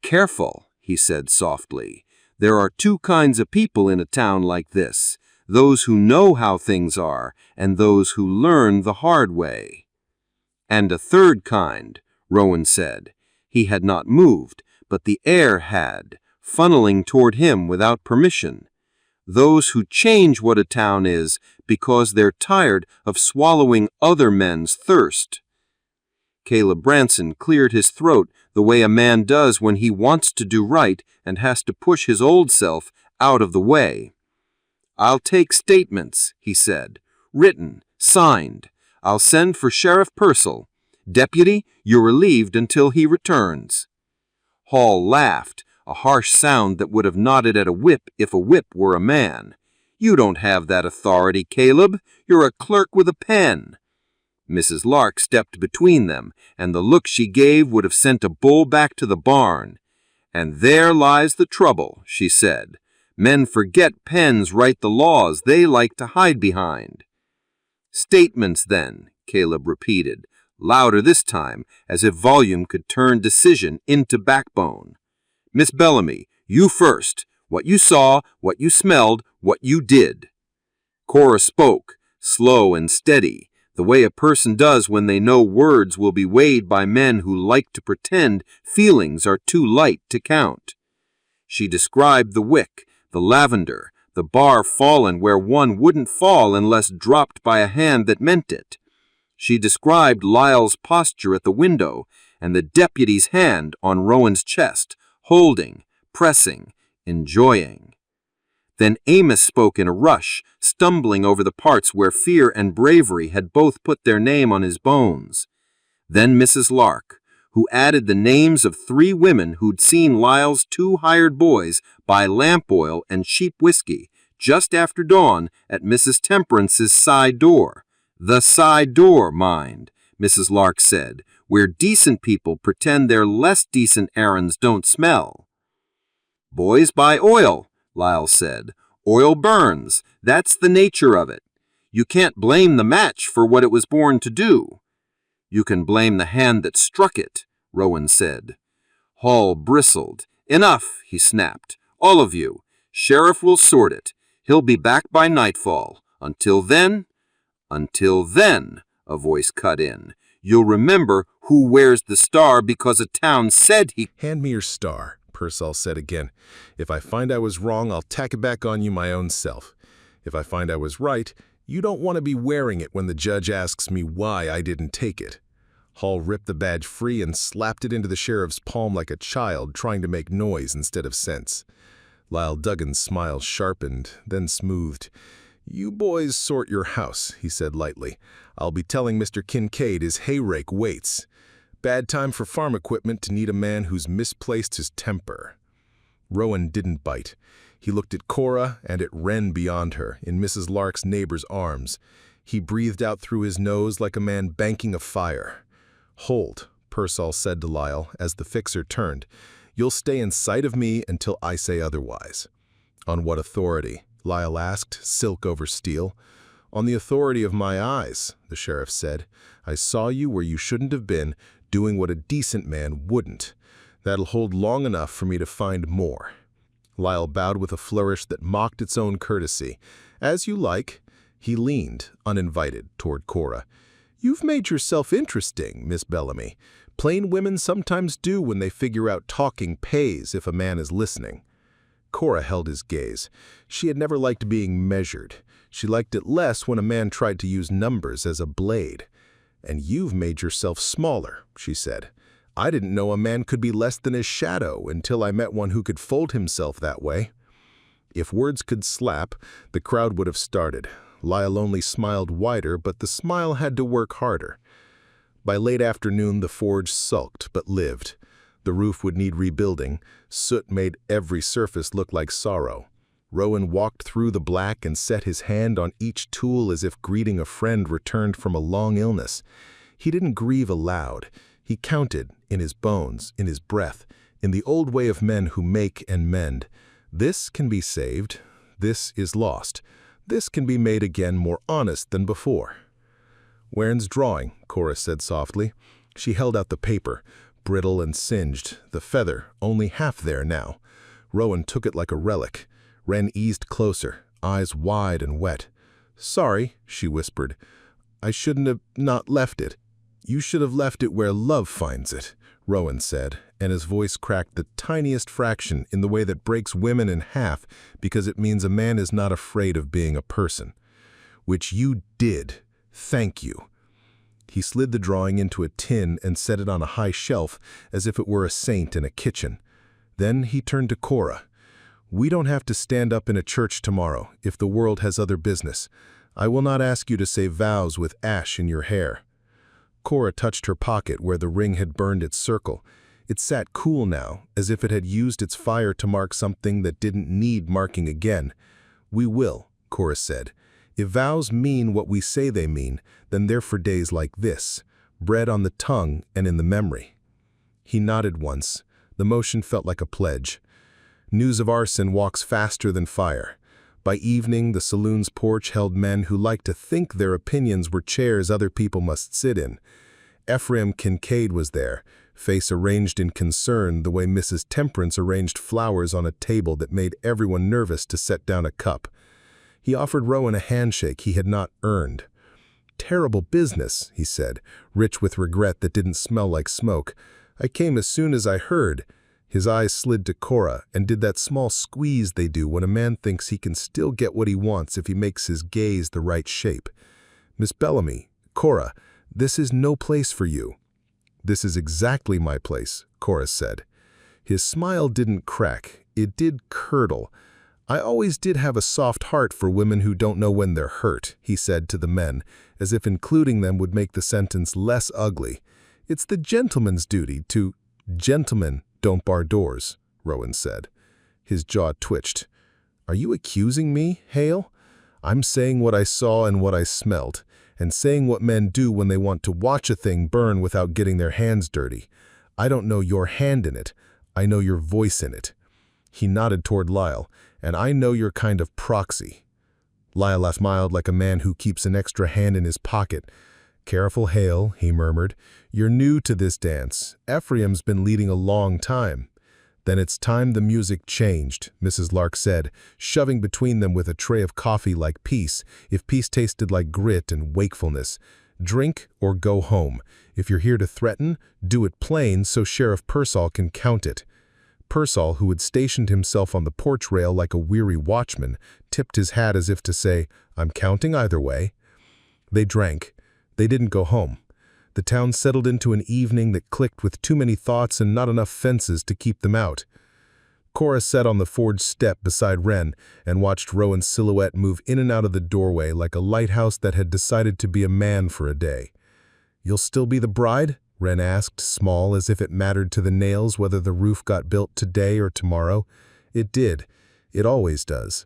"Careful," he said softly. "There are two kinds of people in a town like this, those who know how things are and those who learn the hard way." "And a third kind," Rowan said. He had not moved, but the air had, funneling toward him without permission. "Those who change what a town is because they're tired of swallowing other men's thirst." Caleb Branson cleared his throat the way a man does when he wants to do right and has to push his old self out of the way. "I'll take statements," he said. "Written, signed. I'll send for Sheriff Purcell. Deputy, you're relieved until he returns." Hall laughed, a harsh sound that would have nodded at a whip if a whip were a man. "You don't have that authority, Caleb. You're a clerk with a pen." Mrs. Lark stepped between them, and the look she gave would have sent a bull back to the barn. "And there lies the trouble," she said. "Men forget pens write the laws they like to hide behind." "Statements, then," Caleb repeated, louder this time, as if volume could turn decision into backbone. "Miss Bellamy, you first. What you saw, what you smelled, what you did." Cora spoke, slow and steady, the way a person does when they know words will be weighed by men who like to pretend feelings are too light to count. She described the wick, the lavender, the bar fallen where one wouldn't fall unless dropped by a hand that meant it. She described Lyle's posture at the window and the deputy's hand on Rowan's chest, holding, pressing, enjoying. Then Amos spoke in a rush, stumbling over the parts where fear and bravery had both put their name on his bones. Then Mrs. Lark, who added the names of 3 women who'd seen Lyle's 2 hired boys buy lamp oil and cheap whiskey just after dawn at Mrs. Temperance's side door. The side door, mind, Mrs. Lark said, where decent people pretend their less decent errands don't smell. "Boys buy oil," Lyle said. "Oil burns. That's the nature of it. You can't blame the match for what it was born to do. You can blame the hand that struck it, Rowan said. Hall bristled. Enough, he snapped. All of you. Sheriff will sort it. He'll be back by nightfall. Until then, a voice cut in. You'll remember who wears the star because a town said he... Hand me your star, Purcell said again. If I find I was wrong, I'll tack it back on you my own self. If I find I was right, you don't want to be wearing it when the judge asks me why I didn't take it. Hall ripped the badge free and slapped it into the sheriff's palm like a child trying to make noise instead of sense. Lyle Duggan's smile sharpened, then smoothed. You boys sort your house, he said lightly. I'll be telling Mr. Kincaid his hay rake waits. Bad time for farm equipment to need a man who's misplaced his temper. Rowan didn't bite. He looked at Cora and at Wren beyond her, in Mrs. Lark's neighbor's arms. He breathed out through his nose like a man banking a fire. Hold, Purcell said to Lyle as the fixer turned. You'll stay in sight of me until I say otherwise. On what authority? Lyle asked, silk over steel. On the authority of my eyes, the sheriff said. I saw you where you shouldn't have been, doing what a decent man wouldn't. That'll hold long enough for me to find more. Lyle bowed with a flourish that mocked its own courtesy. As you like. He leaned, uninvited, toward Cora. You've made yourself interesting, Miss Bellamy. Plain women sometimes do when they figure out talking pays if a man is listening. Cora held his gaze. She had never liked being measured. She liked it less when a man tried to use numbers as a blade. And you've made yourself smaller, she said. I didn't know a man could be less than his shadow until I met one who could fold himself that way. If words could slap, the crowd would have started. Lyle only smiled wider, but the smile had to work harder. By late afternoon, the forge sulked but lived. The roof would need rebuilding. Soot made every surface look like sorrow. Rowan walked through the black and set his hand on each tool as if greeting a friend returned from a long illness. He didn't grieve aloud. He counted, in his bones, in his breath, in the old way of men who make and mend. This can be saved. This is lost. This can be made again more honest than before. Wern's drawing, Cora said softly. She held out the paper, brittle and singed, the feather only half there now. Rowan took it like a relic. Wren eased closer, eyes wide and wet. Sorry, she whispered. I shouldn't have not left it. You should have left it where love finds it, Rowan said, and his voice cracked the tiniest fraction in the way that breaks women in half because it means a man is not afraid of being a person. Which you did. Thank you. He slid the drawing into a tin and set it on a high shelf as if it were a saint in a kitchen. Then he turned to Cora. We don't have to stand up in a church tomorrow if the world has other business. I will not ask you to say vows with ash in your hair. Cora touched her pocket where the ring had burned its circle. It sat cool now, as if it had used its fire to mark something that didn't need marking again. We will, Cora said. If vows mean what we say they mean, then they're for days like this, bred on the tongue and in the memory. He nodded once. The motion felt like a pledge. News of arson walks faster than fire. By evening, the saloon's porch held men who liked to think their opinions were chairs other people must sit in. Ephraim Kincaid was there, face arranged in concern the way Mrs. Temperance arranged flowers on a table that made everyone nervous to set down a cup. He offered Rowan a handshake he had not earned. Terrible business, he said, rich with regret that didn't smell like smoke. I came as soon as I heard. His eyes slid to Cora and did that small squeeze they do when a man thinks he can still get what he wants if he makes his gaze the right shape. Miss Bellamy, Cora, this is no place for you. This is exactly my place, Cora said. His smile didn't crack. It did curdle. I always did have a soft heart for women who don't know when they're hurt, he said to the men, as if including them would make the sentence less ugly. It's the gentleman's duty to... Gentlemen don't bar doors, Rowan said. His jaw twitched. Are you accusing me, Hale? I'm saying what I saw and what I smelled, and saying what men do when they want to watch a thing burn without getting their hands dirty. I don't know your hand in it. I know your voice in it. He nodded toward Lyle. And I know you're kind of proxy. Lyle smiled like a man who keeps an extra hand in his pocket. "Careful, Hale," he murmured. "You're new to this dance. Ephraim's been leading a long time." "Then it's time the music changed," Mrs. Lark said, shoving between them with a tray of coffee like peace, if peace tasted like grit and wakefulness. "Drink or go home. If you're here to threaten, do it plain so Sheriff Pearsall can count it." Pearsall, who had stationed himself on the porch rail like a weary watchman, tipped his hat as if to say, "I'm counting either way." They drank. They didn't go home. The town settled into an evening that clicked with too many thoughts and not enough fences to keep them out. Cora sat on the forge step beside Wren and watched Rowan's silhouette move in and out of the doorway like a lighthouse that had decided to be a man for a day. "You'll still be the bride?" Wren asked, small as if it mattered to the nails whether the roof got built today or tomorrow. It did. It always does.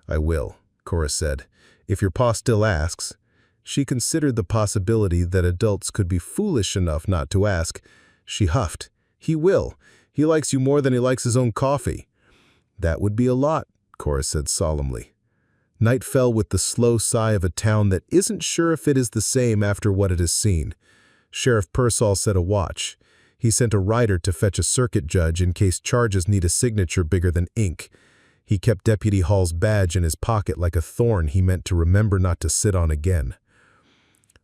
"I will," Cora said, "if your pa still asks." She considered the possibility that adults could be foolish enough not to ask. She huffed. "He will. He likes you more than he likes his own coffee." "That would be a lot," Cora said solemnly. Night fell with the slow sigh of a town that isn't sure if it is the same after what it has seen. Sheriff Pearsall set a watch. He sent a rider to fetch a circuit judge in case charges need a signature bigger than ink. He kept Deputy Hall's badge in his pocket like a thorn he meant to remember not to sit on again.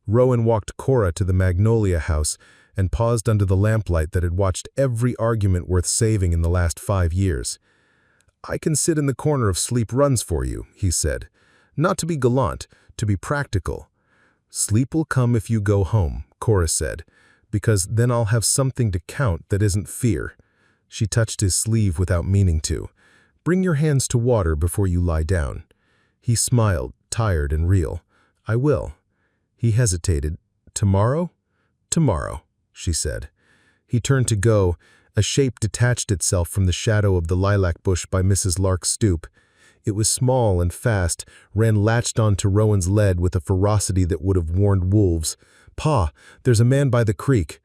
Rowan walked Cora to the Magnolia House and paused under the lamplight that had watched every argument worth saving in the last 5 years. "I can sit in the corner of Sleep Runs for you," he said. "Not to be gallant, to be practical." "Sleep will come if you go home," Cora said, "because then I'll have something to count that isn't fear." She touched his sleeve without meaning to. "Bring your hands to water before you lie down." He smiled, tired and real. "I will." He hesitated. "Tomorrow?" "Tomorrow," she said. He turned to go. A shape detached itself from the shadow of the lilac bush by Mrs. Lark's stoop. It was small and fast, latched onto Rowan's lead with a ferocity that would have warned wolves. "Pa, there's a man by the creek."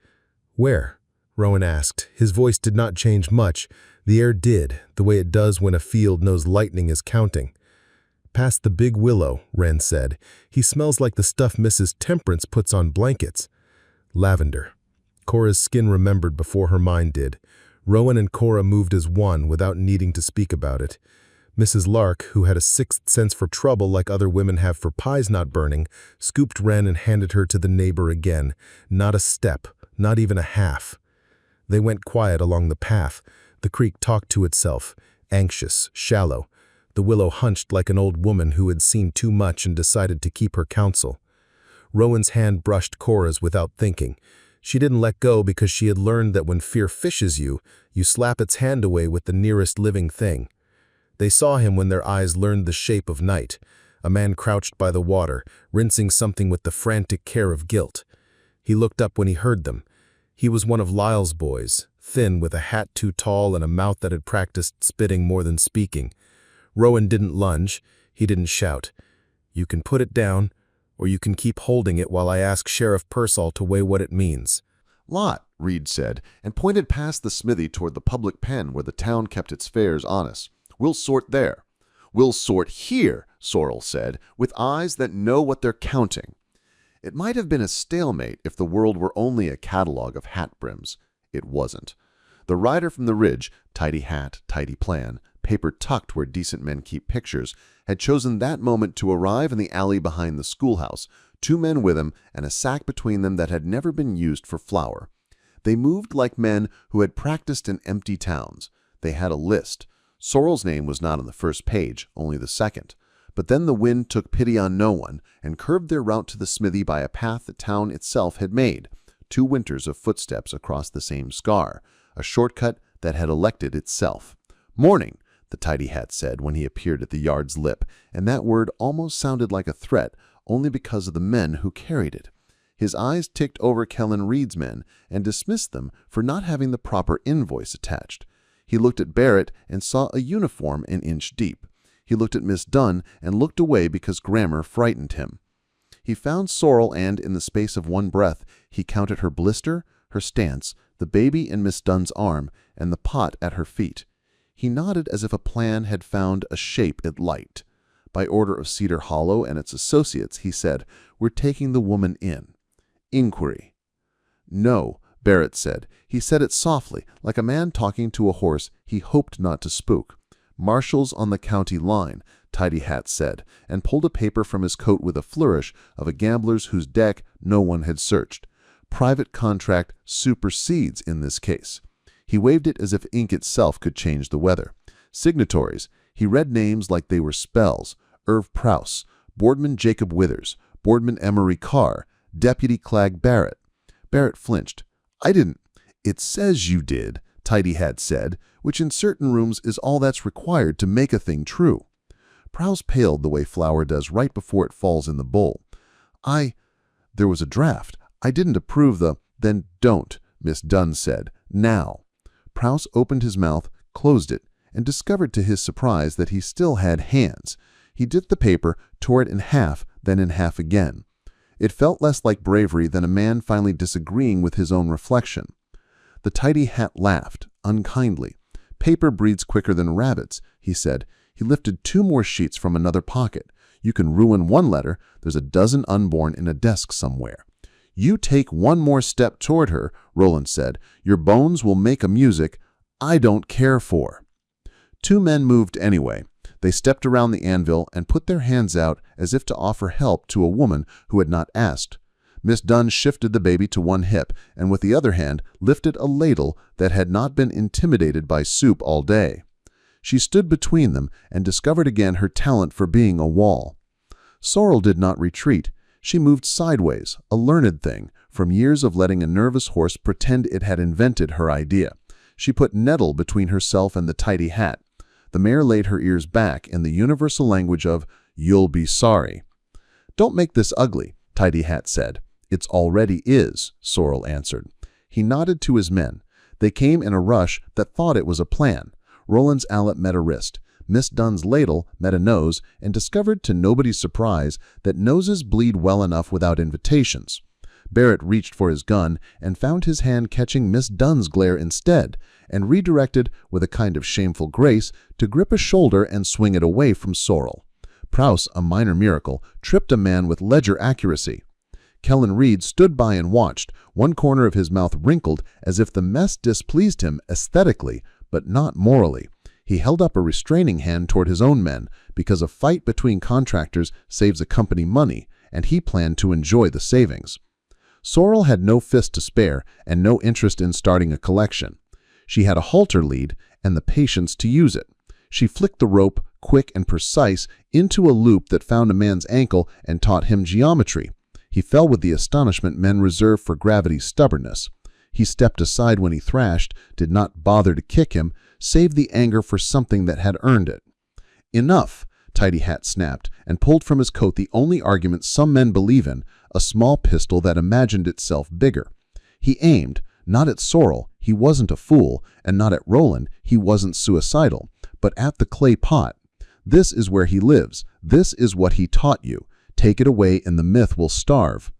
"Where?" Rowan asked. His voice did not change much. The air did, the way it does when a field knows lightning is counting. "Past the big willow," Wren said. "He smells like the stuff Mrs. Temperance puts on blankets." Lavender. Cora's skin remembered before her mind did. Rowan and Cora moved as one without needing to speak about it. Mrs. Lark, who had a sixth sense for trouble like other women have for pies not burning, scooped Wren and handed her to the neighbor again. Not a step, not even a half. They went quiet along the path. The creek talked to itself, anxious, shallow. The willow hunched like an old woman who had seen too much and decided to keep her counsel. Rowan's hand brushed Cora's without thinking. She didn't let go because she had learned that when fear fishes you, you slap its hand away with the nearest living thing. They saw him when their eyes learned the shape of night, a man crouched by the water, rinsing something with the frantic care of guilt. He looked up when he heard them. He was one of Lyle's boys, thin with a hat too tall and a mouth that had practiced spitting more than speaking. Rowan didn't lunge. He didn't shout. "You can put it down, or you can keep holding it while I ask Sheriff Pearsall to weigh what it means." "Lot," Reed said, and pointed past the smithy toward the public pen where the town kept its fares honest. "We'll sort there." "We'll sort here," Sorrel said, with eyes that know what they're counting. It might have been a stalemate if the world were only a catalog of hat brims. It wasn't. The rider from the ridge, tidy hat, tidy plan, paper tucked where decent men keep pictures, had chosen that moment to arrive in the alley behind the schoolhouse, 2 men with him and a sack between them that had never been used for flour. They moved like men who had practiced in empty towns. They had a list. Sorrel's name was not on the first page, only the second. But then the wind took pity on no one and curved their route to the smithy by a path the town itself had made, 2 winters of footsteps across the same scar, a shortcut that had elected itself. "Morning," the tidy hat said when he appeared at the yard's lip, and that word almost sounded like a threat, only because of the men who carried it. His eyes ticked over Kellen Reed's men and dismissed them for not having the proper invoice attached. He looked at Barrett and saw a uniform an inch deep. He looked at Miss Dunn and looked away because grammar frightened him. He found Sorrel and, in the space of one breath, he counted her blister, her stance, the baby in Miss Dunn's arm, and the pot at her feet. He nodded as if a plan had found a shape it liked. By order of Cedar Hollow and its associates, he said, "We're taking the woman in." Inquiry. "No," Barrett said. He said it softly, like a man talking to a horse he hoped not to spook. "Marshals on the county line," Tidy Hat said, and pulled a paper from his coat with a flourish of a gambler's whose deck no one had searched. "Private contract supersedes in this case." He waved it as if ink itself could change the weather. Signatories. He read names like they were spells. Irv Prouse, Boardman Jacob Withers, Boardman Emery Carr, Deputy Clegg Barrett. Barrett flinched. "I didn't." "It says you did," Tidy Hat said, "which in certain rooms is all that's required to make a thing true." Prouse paled the way flour does right before it falls in the bowl. There was a draft. I didn't approve the—" "Then don't," Miss Dunn said. "Now." Prouse opened his mouth, closed it, and discovered to his surprise that he still had hands. He dipped the paper, tore it in half, then in half again. It felt less like bravery than a man finally disagreeing with his own reflection. The Tidy Hat laughed, unkindly. "Paper breeds quicker than rabbits," he said. He lifted 2 more sheets from another pocket. "You can ruin one letter. There's a dozen unborn in a desk somewhere." "You take one more step toward her," Roland said. "Your bones will make a music I don't care for." 2 men moved anyway. They stepped around the anvil and put their hands out as if to offer help to a woman who had not asked. Miss Dunn shifted the baby to one hip and with the other hand lifted a ladle that had not been intimidated by soup all day. She stood between them and discovered again her talent for being a wall. Sorrel did not retreat. She moved sideways, a learned thing, from years of letting a nervous horse pretend it had invented her idea. She put nettle between herself and the Tidy Hat. The mare laid her ears back in the universal language of, "You'll be sorry." "Don't make this ugly," Tidy Hat said. "It's already is," Sorrel answered. He nodded to his men. They came in a rush that thought it was a plan. Roland's allet met a wrist. Miss Dunn's ladle met a nose and discovered to nobody's surprise that noses bleed well enough without invitations. Barrett reached for his gun and found his hand catching Miss Dunn's glare instead, and redirected with a kind of shameful grace to grip a shoulder and swing it away from Sorrel. Prouse, a minor miracle, tripped a man with ledger accuracy. Kellen Reed stood by and watched, one corner of his mouth wrinkled as if the mess displeased him aesthetically, but not morally. He held up a restraining hand toward his own men, because a fight between contractors saves a company money, and he planned to enjoy the savings. Sorrel had no fist to spare and no interest in starting a collection. She had a halter lead and the patience to use it. She flicked the rope, quick and precise, into a loop that found a man's ankle and taught him geometry. He fell with the astonishment men reserve for gravity's stubbornness. He stepped aside when he thrashed, did not bother to kick him, saved the anger for something that had earned it. "Enough," Tidy Hat snapped, and pulled from his coat the only argument some men believe in, a small pistol that imagined itself bigger. He aimed, not at Sorrel, he wasn't a fool, and not at Roland, he wasn't suicidal, but at the clay pot. "This is where he lives. This is what he taught you. Take it away and the myth will starve."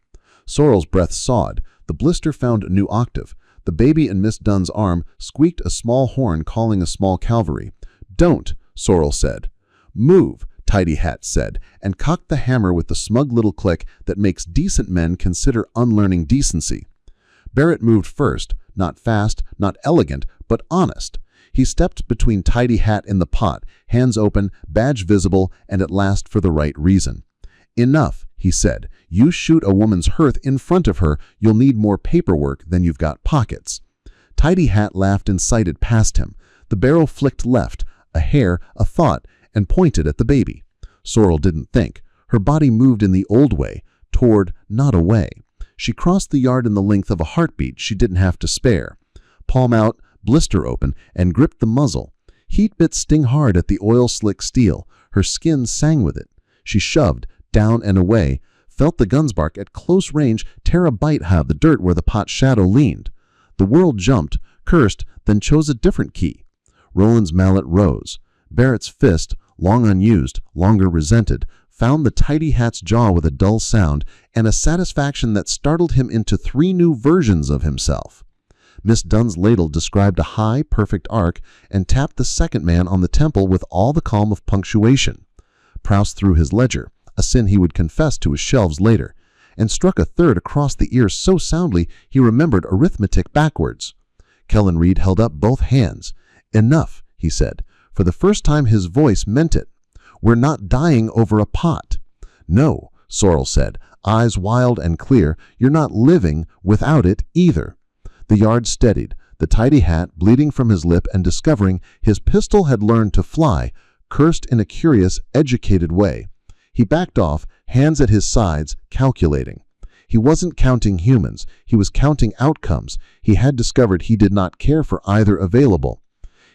Sorrel's breath sawed. The blister found a new octave. The baby in Miss Dunn's arm squeaked a small horn calling a small cavalry. "Don't," Sorrel said. "Move," Tidy Hat said, and cocked the hammer with the smug little click that makes decent men consider unlearning decency. Barrett moved first, not fast, not elegant, but honest. He stepped between Tidy Hat and the pot, hands open, badge visible, and at last for the right reason. "Enough," he said. "You shoot a woman's hearth in front of her, you'll need more paperwork than you've got pockets." Tidy Hat laughed and sighted past him. The barrel flicked left, a hair, a thought, and pointed at the baby. Sorrel didn't think. Her body moved in the old way, toward, not away. She crossed the yard in the length of a heartbeat she didn't have to spare. Palm out, blister open, and gripped the muzzle. Heat bits sting hard at the oil-slick steel. Her skin sang with it. She shoved, down and away, felt the gun's bark at close range tear a bite out of the dirt where the pot's shadow leaned. The world jumped, cursed, then chose a different key. Roland's mallet rose. Barrett's fist, long unused, longer resented, found the Tidy Hat's jaw with a dull sound and a satisfaction that startled him into 3 new versions of himself. Miss Dunn's ladle described a high, perfect arc and tapped the second man on the temple with all the calm of punctuation. Prowse through his ledger, a sin he would confess to his shelves later, and struck a third across the ear so soundly he remembered arithmetic backwards. Kellen Reed held up both hands. "Enough," he said. For the first time his voice meant it. "We're not dying over a pot." "No," Sorrel said, eyes wild and clear. "You're not living without it either." The yard steadied, the tidy hat bleeding from his lip, and discovering his pistol had learned to fly, cursed in a curious, educated way. He backed off, hands at his sides, calculating. He wasn't counting humans, he was counting outcomes. He had discovered he did not care for either available.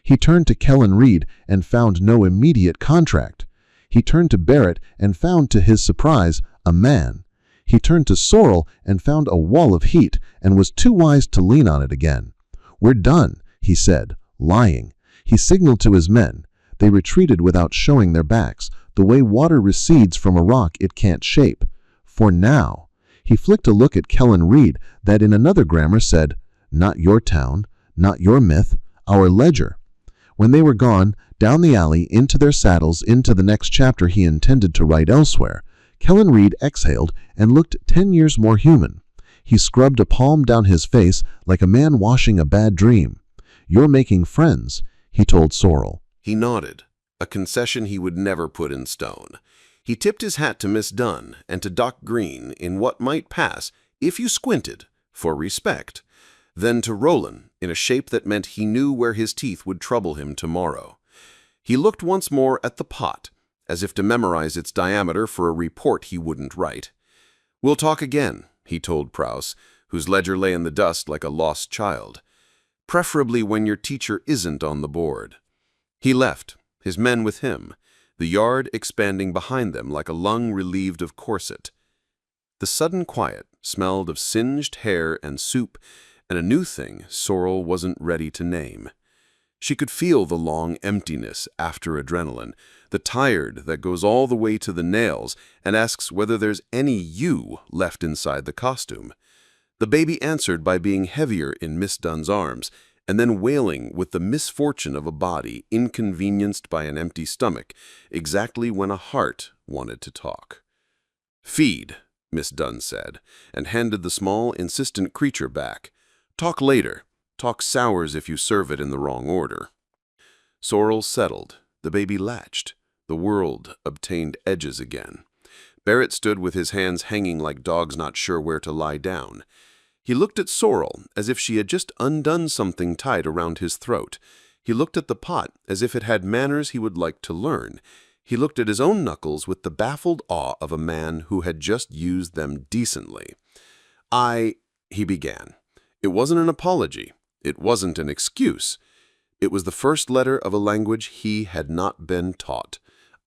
He turned to Kellen Reed and found no immediate contract. He turned to Barrett and found, to his surprise, a man. He turned to Sorrel and found a wall of heat and was too wise to lean on it again. "We're done," he said, lying. He signaled to his men. They retreated without showing their backs, the way water recedes from a rock it can't shape. For now. He flicked a look at Kellen Reed that in another grammar said, "Not your town, not your myth, our ledger." When they were gone, down the alley, into their saddles, into the next chapter he intended to write elsewhere, Kellen Reed exhaled and looked 10 years more human. He scrubbed a palm down his face like a man washing a bad dream. "You're making friends," he told Sorrel. He nodded, a concession he would never put in stone. He tipped his hat to Miss Dunn and to Doc Green in what might pass, if you squinted, for respect, then to Roland in a shape that meant he knew where his teeth would trouble him tomorrow. He looked once more at the pot, as if to memorize its diameter for a report he wouldn't write. "We'll talk again," he told Prowse, whose ledger lay in the dust like a lost child. "Preferably when your teacher isn't on the board." He left, his men with him, the yard expanding behind them like a lung relieved of corset. The sudden quiet smelled of singed hair and soup, and a new thing Sorrel wasn't ready to name. She could feel the long emptiness after adrenaline, the tired that goes all the way to the nails and asks whether there's any you left inside the costume. The baby answered by being heavier in Miss Dunn's arms, and then wailing with the misfortune of a body inconvenienced by an empty stomach, exactly when a heart wanted to talk. "Feed," Miss Dunn said, and handed the small, insistent creature back. "Talk later. Talk sours if you serve it in the wrong order." Sorrel settled. The baby latched. The world obtained edges again. Barrett stood with his hands hanging like dogs not sure where to lie down. He looked at Sorrel as if she had just undone something tight around his throat. He looked at the pot as if it had manners he would like to learn. He looked at his own knuckles with the baffled awe of a man who had just used them decently. He began. It wasn't an apology. It wasn't an excuse. It was the first letter of a language he had not been taught.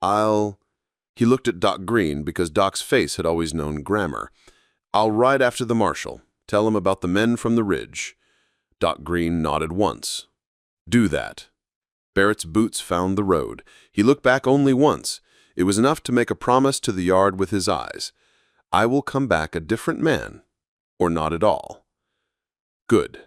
He looked at Doc Green because Doc's face had always known grammar. "I'll ride after the marshal. Tell him about the men from the ridge." Doc Green nodded once. "Do that." Barrett's boots found the road. He looked back only once. It was enough to make a promise to the yard with his eyes. "I will come back a different man, or not at all." "Good,"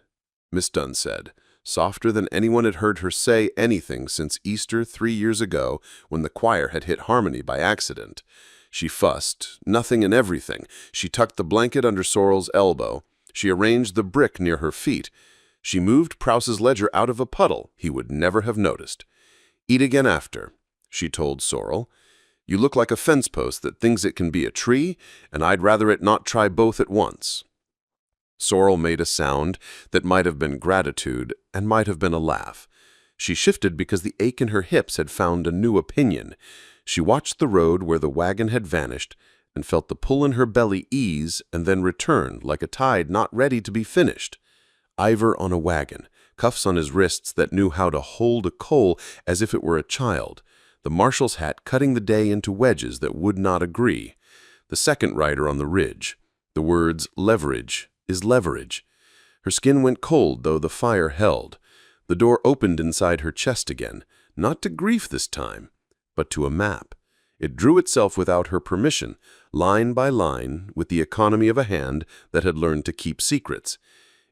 Miss Dunn said, softer than anyone had heard her say anything since Easter 3 years ago when the choir had hit harmony by accident. She fussed, nothing and everything. She tucked the blanket under Sorrel's elbow. She arranged the brick near her feet. She moved Prowse's ledger out of a puddle he would never have noticed. "Eat again after," she told Sorrel. "You look like a fence post that thinks it can be a tree, and I'd rather it not try both at once." Sorrel made a sound that might have been gratitude and might have been a laugh. She shifted because the ache in her hips had found a new opinion. She watched the road where the wagon had vanished and felt the pull in her belly ease and then return like a tide not ready to be finished. Ivor on a wagon, cuffs on his wrists that knew how to hold a coal as if it were a child, the marshal's hat cutting the day into wedges that would not agree. The second rider on the ridge. The words leverage is leverage. Her skin went cold, though the fire held. The door opened inside her chest again, not to grief this time, but to a map. It drew itself without her permission, line by line, with the economy of a hand that had learned to keep secrets.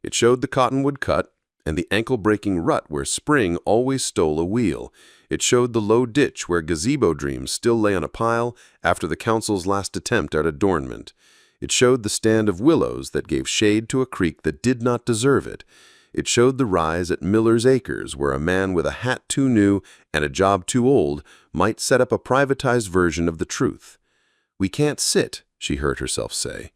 It showed the cottonwood cut, and the ankle-breaking rut where spring always stole a wheel. It showed the low ditch where gazebo dreams still lay on a pile after the council's last attempt at adornment. It showed the stand of willows that gave shade to a creek that did not deserve it. It showed the rise at Miller's Acres, where a man with a hat too new and a job too old might set up a privatized version of the truth. "We can't sit," she heard herself say.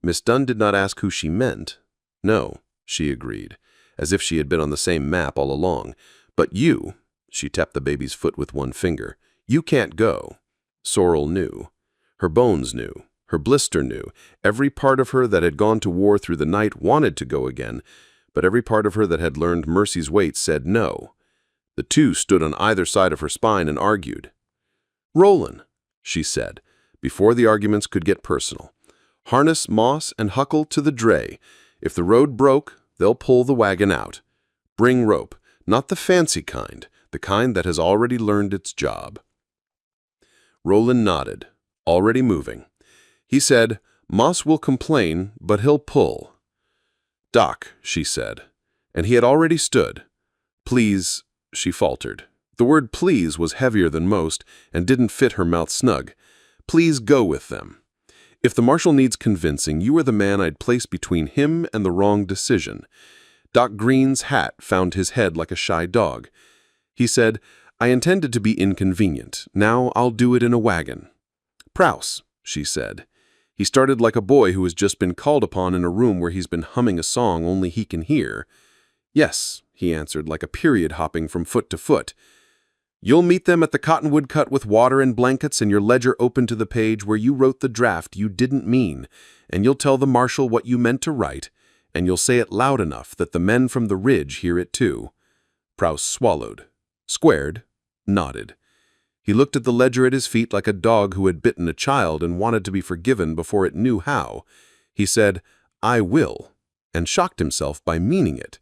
Miss Dunn did not ask who she meant. "No," she agreed, as if she had been on the same map all along. "But you," she tapped the baby's foot with one finger, "you can't go." Sorrel knew. Her bones knew. Her blister knew. Every part of her that had gone to war through the night wanted to go again, but every part of her that had learned mercy's weight said no. The two stood on either side of her spine and argued. "Roland," she said, before the arguments could get personal, "harness Moss and Huckle to the dray. If the road broke, they'll pull the wagon out. Bring rope, not the fancy kind, the kind that has already learned its job." Roland nodded, already moving. He said, "Moss will complain, but he'll pull." "Doc," she said, and he had already stood. "Please," she faltered. The word please was heavier than most and didn't fit her mouth snug. "Please go with them. If the marshal needs convincing, you are the man I'd place between him and the wrong decision." Doc Green's hat found his head like a shy dog. He said, "I intended to be inconvenient. Now I'll do it in a wagon." "Prouse," she said. He started like a boy who has just been called upon in a room where he's been humming a song only he can hear. "Yes," he answered, like a period hopping from foot to foot. "You'll meet them at the cottonwood cut with water and blankets and your ledger open to the page where you wrote the draft you didn't mean, and you'll tell the marshal what you meant to write, and you'll say it loud enough that the men from the ridge hear it too." Prouse swallowed, squared, nodded. He looked at the ledger at his feet like a dog who had bitten a child and wanted to be forgiven before it knew how. He said, "I will," and shocked himself by meaning it.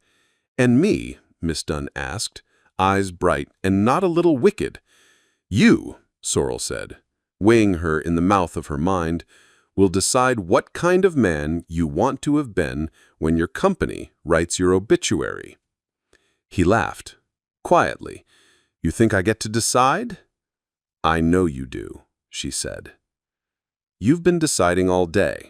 "And me?" Miss Dunn asked, eyes bright and not a little wicked. "You," Sorrel said, weighing her in the mouth of her mind, "will decide what kind of man you want to have been when your company writes your obituary." He laughed, quietly. "You think I get to decide?" "I know you do," she said. "You've been deciding all day."